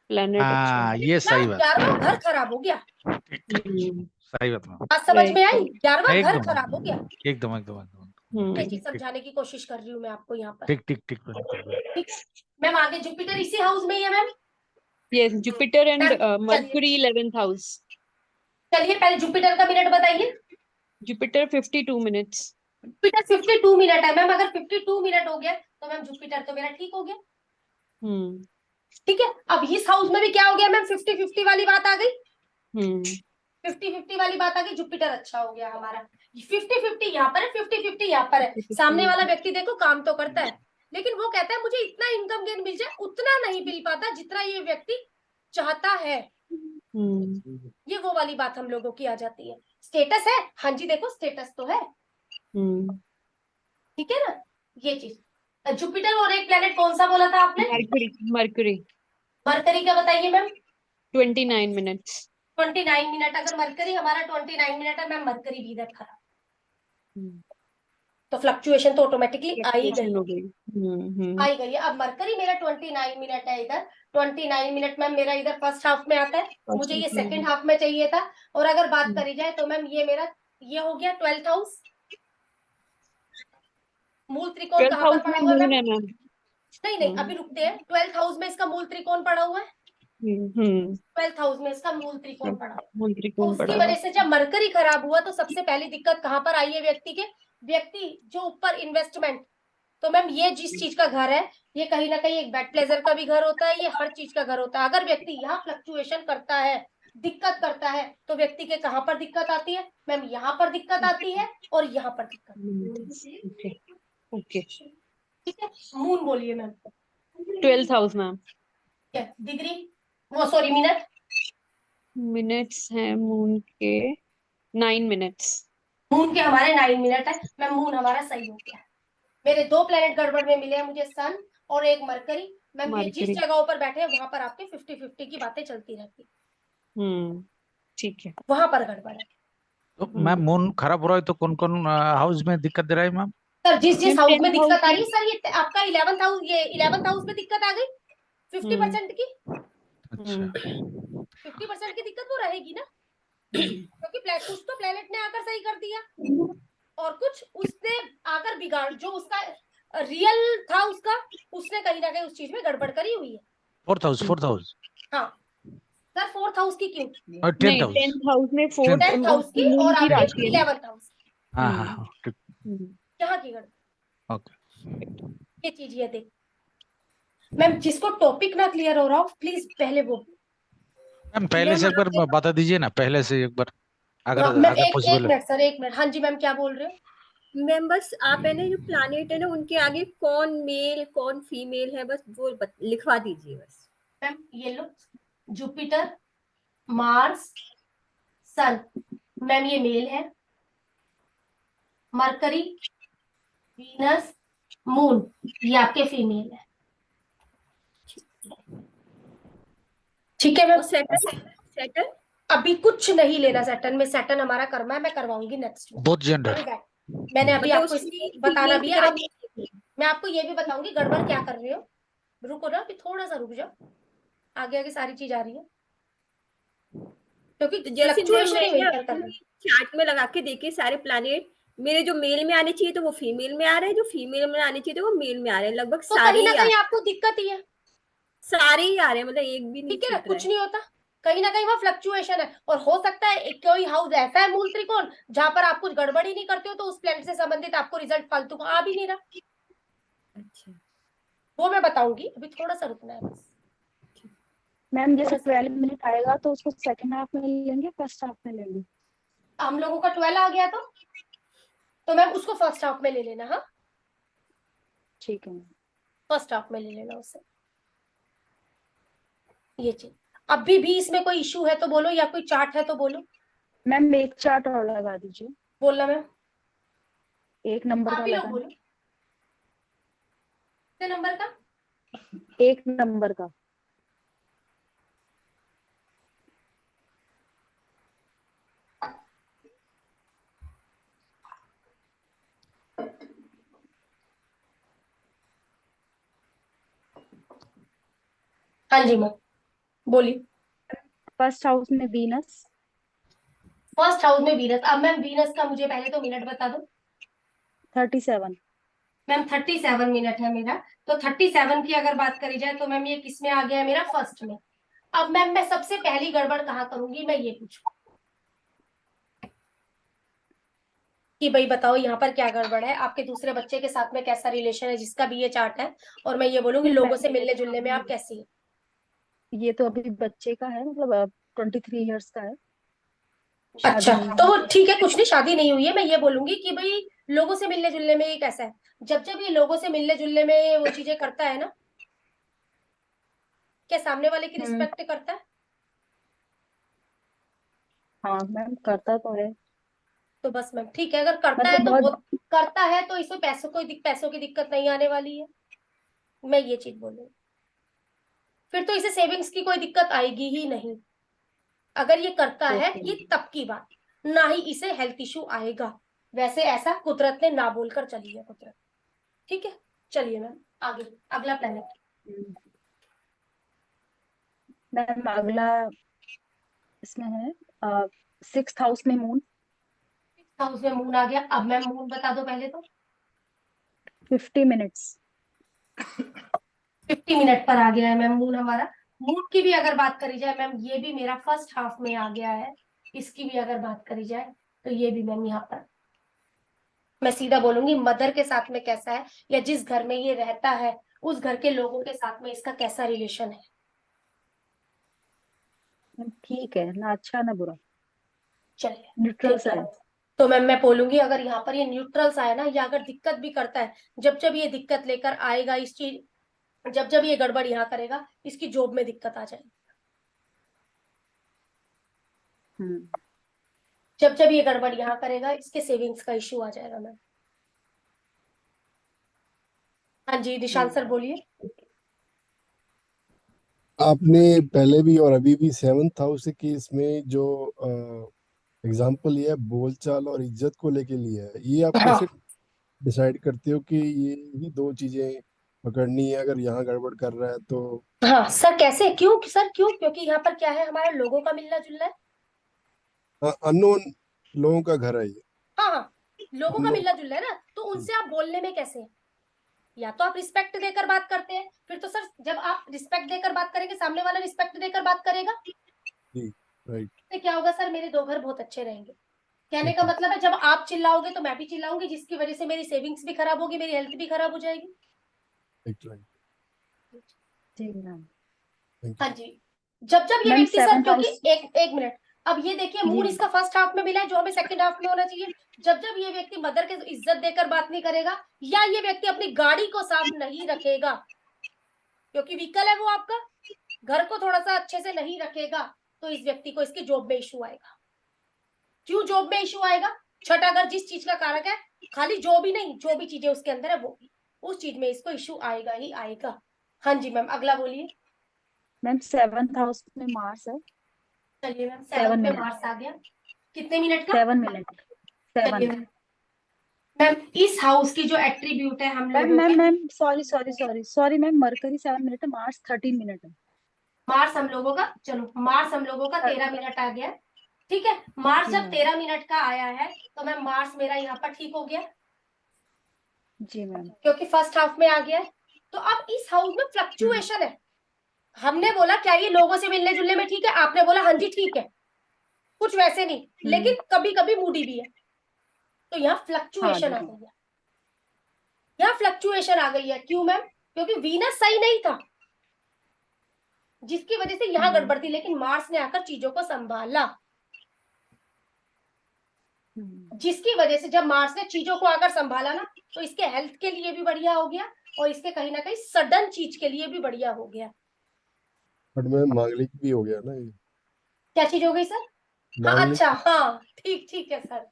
प्लैनेट अच्छा हाँ, ये क्या सही बात। 11वां घर खराब हो गया। सही बात मैम। बात समझ में आई? 11वां घर एकदम खराब हो गया। एकदम एकदम एकदम ये ठीक चीज ठीक समझाने की कोशिश कर रही हूँ मैं आपको यहाँ पर। ठीक ठीक ठीक ठीक। ठीक है मैम, आगे जुपिटर इसी हाउस में ही है ma'am. Yes Jupiter and ma'am mercury 11th house चलिए पहले जुपिटर का मिनट बताइए। जुपिटर 52 मिनट्स जुपिटर 52 मिनट है मैम। अगर 52 मिनट हो गया तो मैम जुपिटर तो मेरा ठीक हो गया। ठीक है, अब इस हाउस में भी क्या हो गया मैम? 50-50 वाली बात आ गई। 50-50 वाली बात आ गई, जुपिटर अच्छा हो गया हमारा। 50-50 यहाँ पर है, 50-50 यहाँ पर है। सामने वाला व्यक्ति देखो काम तो करता है, लेकिन वो कहता है मुझे इतना इनकम गेन मिल जाए, उतना नहीं मिल पाता जितना ये व्यक्ति चाहता है। ये वो वाली बात हम लोगों की आ जाती है। स्टेटस है, हाँ जी देखो स्टेटस तो है, ठीक है ना। ये चीज जुपिटर और एक प्लेनेट कौन सा बोला था आपने? मर्क्यूरी मरकरी का बताइए मैम। 29 minutes 29 minute. अगर मरकरी हमारा 29 मिनट है मैम, मरकरी भी इधर खराब, तो फ्लक्चुएशन तो ऑटोमेटिकली आ ही गई। हो गई आई गई है। अब मरकरी मेरा 29 मिनट है इधर। 29 मिनट मैम मेरा इधर फर्स्ट हाफ में आता है, मुझे ये सेकंड हाफ में चाहिए था। और अगर बात करी जाए तो मैम ये मेरा ये हो गया 12th हाउस। मूल त्रिकोण कहाँ पर पड़ा हुआ है मैम? नहीं नहीं अभी रुकते हैं। 12th हाउस में इसका मूल त्रिकोण पड़ा हुआ है। 12th हाउस में इसका मूल त्रिकोण पड़ा हुआ है। तो उसकी वजह से जब मरकरी खराब हुआ तो सबसे पहली दिक्कत कहाँ पर आई है व्यक्ति के? व्यक्ति जो ऊपर इन्वेस्टमेंट तो मैम ये जिस चीज का घर है, ये कहीं ना कहीं एक बेड प्लेजर का भी घर होता है, ये हर चीज का घर होता है। अगर व्यक्ति यहाँ फ्लक्चुएशन करता है, दिक्कत करता है, तो व्यक्ति के कहाँ पर दिक्कत आती है मैम? यहाँ पर दिक्कत आती है और यहाँ पर दिक्कत। Okay okay. ठीक है, मून बोलिए ma'am. 12th house ma'am. Degree, वो सॉरी मिनट। मिनट्स हैं मून के 9 मिनट्स। मून के हमारे 9 मिनट है मैम। मून हमारा सही हो गया। मेरे 2 प्लेनेट गड़बड़ में मिले हैं मुझे, सन और एक मरकरी। मैम ये जिस मरकरी। जगहों पर बैठे हैं वहां पर आपके 50-50 की बातें चलती रहती, ठीक है। वहां पर गड़बड़ है। तो मैम मून खराब हो रहा है तो कौन कौन हाउस में दिक्कत दे रहा है मैम? सर जिस जिस मैम हाउस में 10th दिक्कत आ रही है हाउस सर, ये आपका 11th हाउस, ये 11th हाउस में दिक्कत आ गई 50% की। अच्छा 50% की दिक्कत वो रहेगी ना, क्योंकि कुछ तो प्लेनेट ने आकर सही कर दिया और कुछ उसने आकर बिगाड़, जो उसका रियल था उसका, उसने कहीं ना कहीं उस चीज में गड़बड़ करी हुई है। फोर्थ हाउस हाँ सर, 4th हाउस की क्यों? और नहीं 10th हाउस। 10th हाउस में 4th 10th हाउस की मून और की राशि आपके है ना। 11th हाउस, हाँ हाँ हाँ ठीक। यहाँ की गड़बड़। ओके ये चीज ये देख मैम, जिसको टॉपिक ना क्लियर हो रहा हो प्लीज पहले वो मैम पहले से एक बार बता दीजिए ना, पहले से एक बार अगर मैम अगर एक पॉसिबल है। मिनट सर, एक मिनट। हाँ जी मैम, क्या बोल रहे हो? मैम बस आप है ना जो प्लैनेट है ना उनके आगे कौन मेल कौन फीमेल है, बस वो लिखवा दीजिए बस। मैम ये लो, जुपिटर, मार्स, सन, मैम ये मेल है। मरकरी, वीनस, मून ये आपके फीमेल है। ठीक है मैम। सेटल अभी कुछ नहीं लेना सैटर्न में, सैटर्न हमारा कर्मा है, मैं करवाऊंगी नेक्स्ट में। Both gender. मैंने अभी मतलब आपको उसकी बताना female भी की है। तरह अब मैं आपको ये भी बताऊंगी गड़बड़ क्या कर रहे हो। रुको ना, अभी थोड़ा सा रुक जाओ, आगे आगे सारी चीज आ रही है, क्योंकि तो जैसे फ्लक्चुएशन ही मैंने मेंटेन करना है। चार्ट में लगा के देखे सारे प्लैनेट, मेरे जो मेल में आने चाहिए तो वो फीमेल में आ रहे हैं, जो फीमेल में आने चाहिए तो वो मेल में आ रहे हैं, लगभग तो सारे कहीं ना ही आ कहीं आपको दिक्कत ही है। सारे ही आ रहे हैं, मतलब एक भी नहीं ठीक है ना, छूट रहा कुछ है। नहीं होता, कहीं ना कहीं वहाँ फ्लक्चुएशन है। और हो सकता है कोई हाउस ऐसा है मूल त्रिकोण जहां पर आप कुछ गड़बड़ ही नहीं करते हो, तो उस प्लेनेट से संबंधित आपको रिजल्ट फालतू का आ भी नहीं रहा। अच्छा वो मैं बताऊंगी, अभी थोड़ा सा रुकना है बस। मैम जैसे थोड़ा सा 12 मिनट आएगा तो उसको सेकंड हाफ में लेंगे फर्स्ट हाफ में लेंगे? हम लोगों का 12 आ गया तो मैम उसको फर्स्ट हाफ में ले लेना। हाँ ठीक है मैम। फर्स्ट हाफ में ले लेना उसे। ये चीज अभी भी इसमें कोई इशू है तो बोलो, या कोई चार्ट है तो बोलो। मैम एक चार्ट और लगा दीजिए, बोलना मैम, 1 नंबर आप का ही लोग लगाना। बोलो। कितने नंबर का? 1 नंबर का। हाँ जी मैम बोलिए। फर्स्ट हाउस में वीनस। फर्स्ट हाउस में वीनस। अब मैम वीनस का मुझे पहले तो मिनट बता दो। 37। मैम 37 मिनट है मेरा। तो 37 की अगर बात करी जाए तो मैम ये किस में आ गया है मेरा? फर्स्ट में। अब मैम मैं सबसे पहली गड़बड़ कहाँ करूंगी, मैं ये पूछूं कि भाई बताओ यहाँ पर क्या गड़बड़ है, आपके दूसरे बच्चे के साथ में कैसा रिलेशन है जिसका भी ये चार्ट है, और मैं ये बोलूंगी लोगों से मिलने जुलने में आप कैसी है। ये तो अभी बच्चे का है, मतलब 23 इयर्स का है। शादी अच्छा नहीं तो हुई है। ठीक है, कुछ नहीं, शादी नहीं हुई है। मैं ये बोलूंगी कि भाई लोगों से मिलने जुलने में ये कैसा है, जब जब ये लोगों से मिलने जुलने में वो चीजें करता है ना, क्या सामने वाले की रिस्पेक्ट करता है? हाँ मैम करता तो है। तो बस मैम ठीक है, अगर करता है मतलब तो बहुत बहुत करता है तो इसमें पैसों की दिक्कत नहीं आने वाली है, मैं ये चीज बोलूंगी। फिर तो इसे सेविंग्स की कोई दिक्कत आएगी ही नहीं। अगर ये करता है ओके। ये तब की बात, ना ही इसे हेल्थ इशू आएगा। वैसे ऐसा कुदरत ने ना बोलकर चली है कुदरत। ठीक है चलिए मैम आगे, अगला प्लेनेट। मैम अगला इसमें है 6th हाउस में मून। हाउस में मून आ गया। अब मैम मून बता दो पहले तो। 50 मिनट्स। 50 मिनट पर आ गया है मैम मून हमारा। मून की भी अगर बात करी जाए मैम, ये भी मेरा फर्स्ट हाफ में आ गया है। इसकी भी अगर बात करी जाए तो ये भी मैम यहाँ पर मैं सीधा बोलूंगी मदर के साथ में कैसा है, या जिस घर में ये रहता है उस घर के लोगों के साथ में इसका कैसा रिलेशन है। ठीक है, ना अच्छा ना बुरा, चलिए न्यूट्रल ठीक सा है। है। तो मैं बोलूंगी अगर यहाँ पर ये न्यूट्रल्स आया ना, या अगर दिक्कत भी करता है, जब जब ये दिक्कत लेकर आएगा इस चीज, जब जब ये गड़बड़ यहाँ करेगा, इसकी जॉब में दिक्कत आ जाएगी। हम्म जब जब ये गड़बड़ यहाँ करेगा, इसके सेविंग्स का इश्यू आ जाएगा मैम। हाँ जी निशांत सर बोलिए। आपने पहले भी और अभी भी 7th हाउस के इसमें जो एग्जाम्पल लिया है बोलचाल और इज्जत को लेके लिया है, ये आप हाँ कैसे डिसाइड करते हो कि ये ही दो चीजें पकड़नी है, अगर यहाँ गड़बड़ कर रहा है तो? हाँ सर कैसे, क्यों सर क्यों? क्योंकि यहाँ पर क्या है, हमारे लोगों का मिलना जुलना है। अननोन लोगों का घर है ये। हाँ हाँ, लोगों का unknown- मिलना जुलना है ना, तो उनसे आप बोलने में कैसे हैं? या तो आप रिस्पेक्ट देकर बात करते हैं, फिर तो सर जब आप रिस्पेक्ट देकर बात करेंगे, सामने वाला रिस्पेक्ट देकर बात करेगा, जी राइट। तो क्या होगा सर, मेरे दो घर बहुत अच्छे रहेंगे। कहने का मतलब है जब आप चिल्लाओगे तो मैं भी चिल्लाऊंगी, जिसकी वजह से मेरी सेविंग्स भी खराब होगी, मेरी हेल्थ भी खराब हो जाएगी। राइट। जी मैम। हाँ जी। जब जब ये मैम व्यक्ति सर, 7th क्योंकि हाउस। एक मिनट, अब ये देखिए जी मूड मैम। इसका फर्स्ट हाफ में मिला है, जो हमें सेकंड हाफ में होना चाहिए। जब जब ये व्यक्ति मदर के इज्जत देकर बात नहीं करेगा, या ये व्यक्ति अपनी गाड़ी को साफ नहीं रखेगा, क्योंकि व्हीकल है वो आपका, घर को थोड़ा सा अच्छे से नहीं रखेगा, तो इस व्यक्ति को इसकी जॉब में इशू आएगा। क्यों जॉब में इशू आएगा? छठा घर जिस चीज का कारक है, खाली जॉब ही नहीं, जो भी चीजें उसके अंदर है वो भी, उस चीज में इसको इशू आएगा ही आएगा। हाँ जी मैम अगला बोलिए। मैम 7th हाउस में मार्स है। चलिए मैम 7 7 में मिनट। मार्स आ गया, कितने मिनट का? 7 मिनट। चलिए 7। मैम। मैम इस हाउस की जो एट्रीब्यूट है हम मैम लोगों मैम के, ma'am sorry ma'am, mercury 7 minute है, मार्स 13 मिनट है। मार्स हम लोगों का, चलो मार्स हम लोगों का 13 मिनट आ गया। ठीक है, मार्स जी जब मैम। 13 मिनट का आया है, तो मैम मार्स मेरा यहाँ पर ठीक हो गया, जी मैम। क्योंकि फर्स्ट हाफ में आ गया है। तो अब इस हाउस में फ्लक्चुएशन है। हमने बोला क्या ये लोगों से मिलने जुलने में ठीक है, आपने बोला हाँ जी ठीक है, कुछ वैसे नहीं, लेकिन कभी कभी मूडी भी है। तो यहाँ हाँ फ्लक्चुएशन आ जी गई है, यहाँ फ्लक्चुएशन आ गई है। क्यों मैम? क्योंकि वीनस सही नहीं था, जिसकी वजह से यहाँ गड़बड़ थी, लेकिन मार्स ने आकर चीजों को संभाला, जिसकी वजह से जब मार्स ने चीजों को आकर संभाला ना, तो इसके हेल्थ के लिए भी बढ़िया हो गया, और इसके कहीं ना कहीं सडन चीज के लिए भी बढ़िया हो गया। बट मैं मांगलिक भी हो गया ना ये। क्या चीज हो गई सर? हाँ मांगलिक। अच्छा, हाँ ठीक ठीक है सर।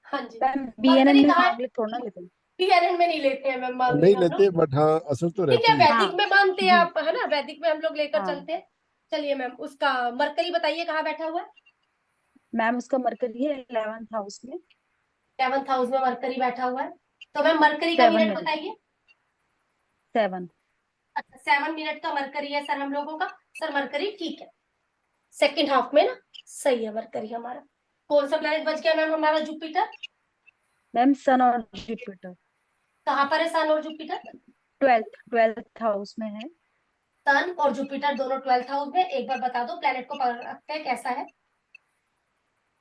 हाँ जी। मैम बीएनएन मरकरी में कहाँ है? मांगलिक थोड़ा ना लेते हैं। पीआरएन में नहीं लेते हैं मैम नहीं मांगलिक हम लोग। लेते, बट हाँ असर तो ठीक है, रहती है। वैदिक हाँ में मानते हैं जी। आप, है ना, वैदिक में हम लोग लेकर हाँ चलते हैं। चलिए मैम उसका मरकरी बताइए कहाँ बैठा हुआ है? मैम उसका मरकरी है 11th हाउस में। 7th हाउस में मरकरी बैठा हुआ है। तो मैम मरकरी का 7 मिनट मिनट। बताइए। 7। अच्छा 7 मिनट का मरकरी है सर हम लोगों का। सर मरकरी ठीक है, सेकंड हाफ में ना, सही है मरकरी हमारा। कौन सा प्लेनेट बच गया मैम हमारा? जुपिटर। मैम सन और जुपिटर कहाँ पर है सन और जुपिटर? 12th हाउस में है। सन और जुपिटर दोनों 12th हाउस में। एक बार बता दो प्लेनेट को रखते हैं कैसा है?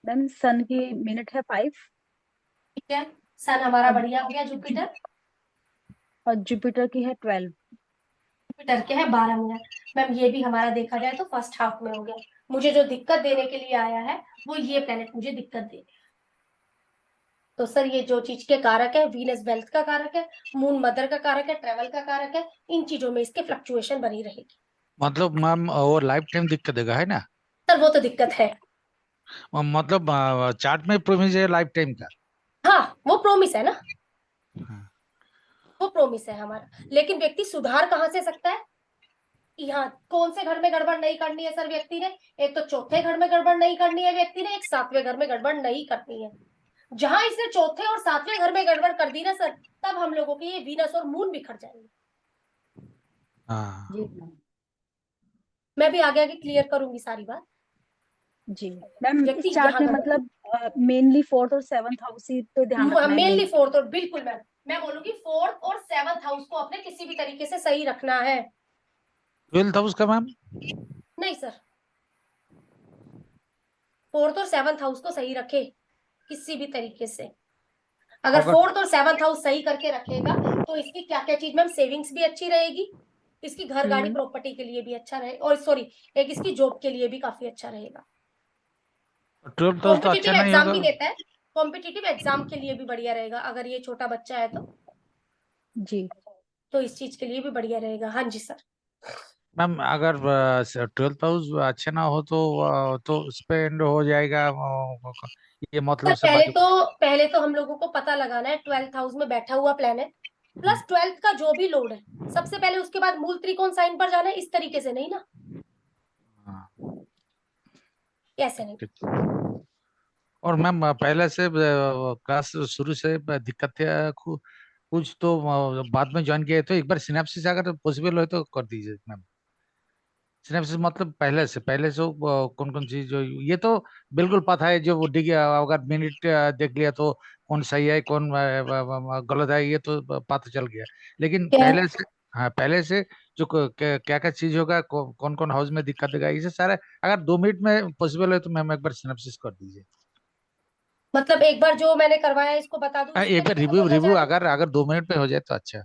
मैम सन की मिनट है 5, ठीक है, सन हमारा और बढ़िया हो गया। जुपिटर, और जुपिटर की है 12। जुपिटर के है 12 मिनट। मैम ये भी हमारा देखा जाए तो फर्स्ट हाफ में हो गया। मुझे जो दिक्कत देने के लिए आया है वो ये प्लेनेट मुझे दिक्कत दे रहा है। तो सर ये जो चीज के कारक है, वीनस वेल्थ का कारक है, मून मदर का कारक है, ट्रेवल का कारक है, इन चीजों में इसके फ्लक्चुएशन बनी रहेगी। मतलब मैम वो लाइफ टाइम दिक्कत देगा है ना? सर वो तो दिक्कत है, मतलब चार्ट में प्रोमिस है लाइफ टाइम का। हाँ वो प्रोमिस है ना, हाँ। वो प्रोमिस है हमारा। लेकिन व्यक्ति सुधार कहाँ से सकता है? यहाँ कौन से घर में गड़बड़ नहीं करनी है सर व्यक्ति ने? एक तो चौथे घर में गड़बड़ नहीं करनी है व्यक्ति ने, एक 7वें घर में गड़बड़ नहीं करनी है। जहां इसने चौथे और 7वें घर में गड़बड़ कर दी ना सर, तब हम लोगों के ये वीनस और मून बिखर जाएंगे। हाँ। जी मैम। मैं भी आगे आगे क्लियर करूंगी सारी बात। जी मैम, व्यक्ति इस चार्ट यहाँ में गड़बड़, मतलब मेनली 4th और 7th हाउस ही तो ध्यान रखना है मेनली मेन। 4th और, बिल्कुल मैम, मैं बोलूंगी 4th और 7th हाउस को अपने किसी भी तरीके से सही रखना है। 12th हाउस का मैम? नहीं सर, 4th और 7th हाउस को सही रखे किसी भी तरीके से। अगर अगर 4th और 7th हाउस सही करके रखेगा तो इसकी क्या क्या चीज मैम, सेविंग्स भी अच्छी रहेगी, इसकी घर गाड़ी प्रॉपर्टी के लिए भी अच्छा रहे, और सॉरी एक इसकी जॉब के लिए भी काफी अच्छा रहेगा। 12th तो अच्छा कॉम्पिटिटिव नहीं एग्जाम होगा। भी देता है, कॉम्पिटिटिव एग्जाम के लिए भी बढ़िया रहेगा अगर ये छोटा बच्चा है जी। तो इस चीज के लिए भी बढ़िया रहेगा। हाँ जी सर। मैम अगर 12th हाउस अच्छा ना हो तो स्पेंड हो जाएगा, ये मतलब सर से पहले तो हम लोगों को पता लगाना है 12th हाउस में बैठा हुआ प्लैनेट प्लस 12th का जो भी लोड है, सबसे पहले उसके बाद मूल त्रिकोण साइन पर जाना है, इस तरीके से नहीं ना, हाँ, ऐसे नहीं। ठीक। और मैम पहले से क्लास शुरू से दिक्कत है कुछ तो बाद में ज्वाइन किया है, तो एक बार सिनेप्सिस अगर पॉसिबल हो तो कर दीजिए मैम। सिनेप्सिस मतलब पहले से कौन कौन चीज जो ये तो बिल्कुल पता है, जो वो अगर मिनट देख लिया तो कौन सही है कौन गलत है ये तो पता चल गया, लेकिन क्या पहले से, हाँ पहले से जो क्या क्या चीज होगा, कौन कौन हाउस में दिक्कत देगा, इसे सारा अगर 2 मिनट में पॉसिबल है तो मैम एक बार सिनेप्सिस कर दीजिए। मतलब एक बार जो मैंने करवाया है इसको बता दूं, इसी एक बार तरीके से रिव्यू बोलना रिव्यू चाहते हैं। अगर 2 मिनट में हो जाए तो अच्छा है।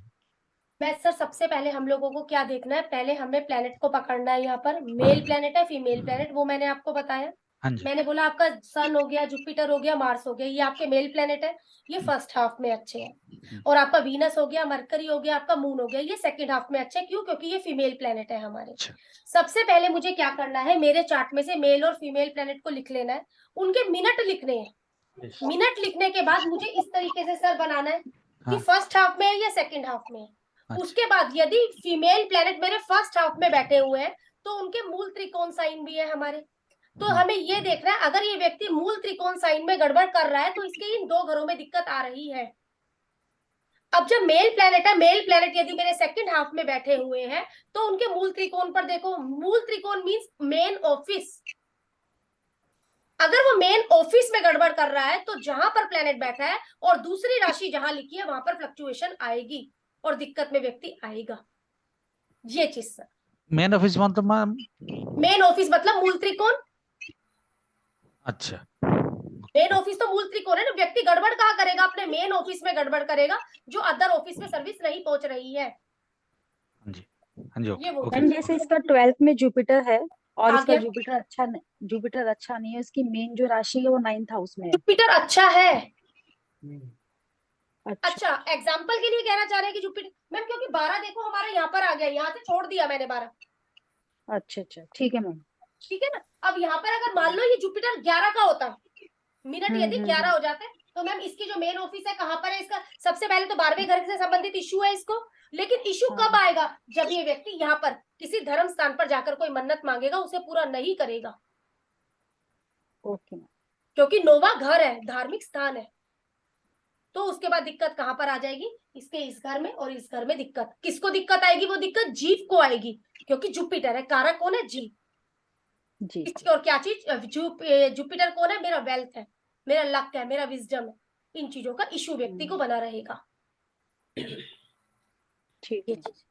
मैं सर सबसे पहले हम लोगों को क्या देखना है, पहले हमें प्लेनेट को पकड़ना है, यहाँ पर मेल प्लेनेट है फीमेल प्लेनेट, वो मैंने आपको बताया। हाँ जी। मैंने बोला आपका सन हो गया, जुपिटर हो गया, मार्स हो गया, ये आपके मेल प्लेनेट है, ये फर्स्ट हाफ में अच्छे हैं। और आपका वीनस हो गया, मरकरी हो गया, आपका मून हो गया, ये सेकंड हाफ में अच्छे हैं। क्यों? क्योंकि ये फीमेल प्लेनेट है हमारे। अच्छा। सबसे पहले मुझे क्या करना है, मेरे चार्ट में से मेल और फीमेल प्लेनेट को लिख लेना है, उनके मिनट लिखने हैं। मिनट लिखने के बाद मुझे इस तरीके से सर बनाना है कि हाँ। फर्स्ट हाफ में है या सेकंड हाफ में है। अच्छा। उसके बाद यदि फीमेल प्लेनेट मेरे फर्स्ट हाफ में बैठे हुए हैं तो उनके मूल त्रिकोण साइन भी है हमारे, तो हमें ये देखना है अगर ये व्यक्ति मूल त्रिकोण साइन में गड़बड़ कर रहा है तो इसके इन 2 घरों में दिक्कत आ रही है। अब जब मेल प्लेनेट है, मेल प्लेनेट यदि मेरे सेकंड हाफ में बैठे हुए हैं तो उनके मूल त्रिकोण पर देखो, मूल त्रिकोण मींस मेन ऑफिस। अगर वो मेन ऑफिस में गड़बड़ कर रहा है तो जहां पर प्लेनेट बैठा है और दूसरी राशि जहां लिखी है वहां पर फ्लक्चुएशन आएगी और दिक्कत में व्यक्ति आएगा। ये चीज सर। मेन ऑफिस मतलब मैम? मेन ऑफिस मतलब मूल त्रिकोण। अच्छा। मेन ऑफिस तो मूल त्रिकोण है ना, व्यक्ति गड़बड़ कहाँ करेगा, अपने मेन ऑफिस में गड़बड़ करेगा जो अदर ऑफिस में सर्विस नहीं पहुंच रही है। हाँ जी। हाँ जी। ये वो ओके। मैम जैसे इसका 12th में जुपिटर है और इसका आगे जुपिटर अच्छा नहीं है, इसकी मेन जो राशि है वो 9th हाउस में है। जुपिटर अच्छा है। अच्छा अच्छा एग्जाम्पल के लिए कहना चाह रहे हैं कि जुपिटर मैम, क्योंकि 12 देखो हमारा यहाँ पर आ गया, यहाँ से छोड़ दिया मैंने 12। अच्छा ठीक है मैम। ठीक है ना। अब यहाँ पर अगर मान लो ये जुपिटर 11 का होता, मिनट यदि 11 हो जाते तो मैम इसकी जो मेन ऑफिस है कहाँ पर है, इसका सबसे पहले तो 12वें घर से संबंधित इशू है इसको। लेकिन इशू कब आएगा, जब ये व्यक्ति यहाँ पर किसी धर्म स्थान पर जाकर कोई मन्नत मांगेगा, उसे पूरा नहीं करेगा। Okay ma'am. क्योंकि नौवां घर है, धार्मिक स्थान है, तो उसके बाद दिक्कत कहाँ पर आ जाएगी, इसके इस घर में और इस घर में दिक्कत। किसको दिक्कत आएगी, वो दिक्कत जीव को आएगी, क्योंकि जुपिटर है, कारक कौन है, जीव जी और क्या चीज, जुपिटर कौन है, मेरा वेल्थ है, मेरा लक है, मेरा विजडम है। इन चीजों का इशू व्यक्ति को बना रहेगा। ठीक ये है। चीज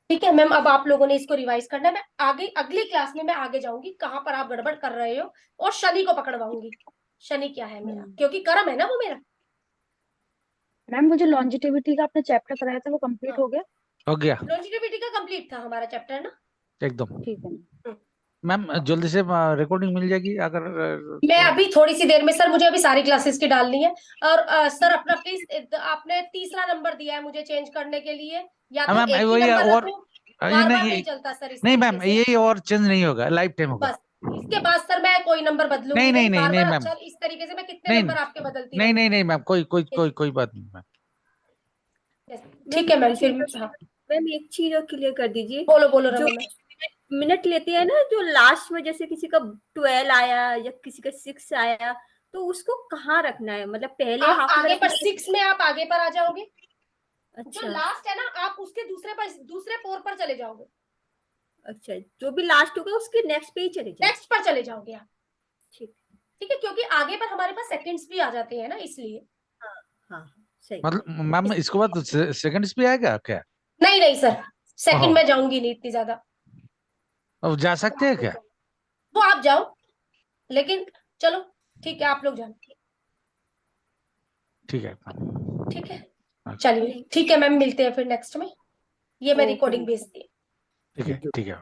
ठीक है मैम। अब आप लोगों ने इसको रिवाइज करना है, मैं आगे अगली क्लास में मैं आगे जाऊंगी कहाँ पर आप गड़बड़ कर रहे हो, और शनि को पकड़वाऊंगी, शनि क्या है मेरा, क्योंकि कर्म है ना वो मेरा। मैम मुझे लॉन्जिटिविटी का आपने चैप्टर कराया था वो कंप्लीट हो गया? हो गया लॉन्जिटिविटी का कंप्लीट था हमारा चैप्टर ना। एकदम। ठीक है मैम जल्दी से रिकॉर्डिंग मिल जाएगी अगर मैं अभी थोड़ी सी देर में सर, मुझे अभी सारी क्लासेस की डालनी है। और सर अपना प्लीज, आपने तीसरा नंबर दिया है मुझे चेंज करने के लिए, या तो मैम एक ही वही नंबर और रखूं, ये बार बार नहीं नहीं चलता सर इस नहीं तरीके मैम, से। ये और चेंज नहीं होगा, लाइफ टाइम होगा। बस इसके बाद सर मैं कोई नंबर बदलूंगी नहीं नहीं, बार नहीं बार। मैम, अच्छा इस तरीके से मैं कितने नहीं नंबर आपके बदलती नहीं रहूंगी। नहीं मैम, कोई बात नहीं मैम। ठीक है मैम, फिर हाँ मैम एक चीज और क्लियर कर दीजिए, बोलो बोलो जो रमीला। मिनट लेते हैं ना, जो लास्ट में जैसे किसी का 12 आया या किसी का 6 आया, तो उसको कहाँ रखना है, मतलब पहले आप हाफ में आगे पर रखना है? 6 में आप आगे पर आ जाओगे, जो अच्छा लास्ट है ना आप उसके दूसरे पोर पर चले जाओगे, अच्छा, जो भी लास्ट होगा उसके नेक्स्ट पे ही चले जाए। नेक्स्ट पर चले जाओगे आप। ठीक ठीक है, क्योंकि आगे पर हमारे पास सेकंड्स भी आ जाते हैं ना, इसलिए। हाँ सही। मतलब मैम इसके बाद सेकंड्स भी आएगा क्या? नहीं नहीं सर, सेकंड ओहो। में जाऊंगी नहीं इतनी ज्यादा। अब जा सकते हैं क्या? वो आप जाओ, लेकिन चलो ठीक है आप लोग जाओ। ठीक है मैम। ठीक है, हाँ, चलिए ठीक है मैम, मिलते हैं फिर नेक्स्ट में। ये मैं ओके रिकॉर्डिंग मैम। भेजती हूँ। ठीक है ठीक है।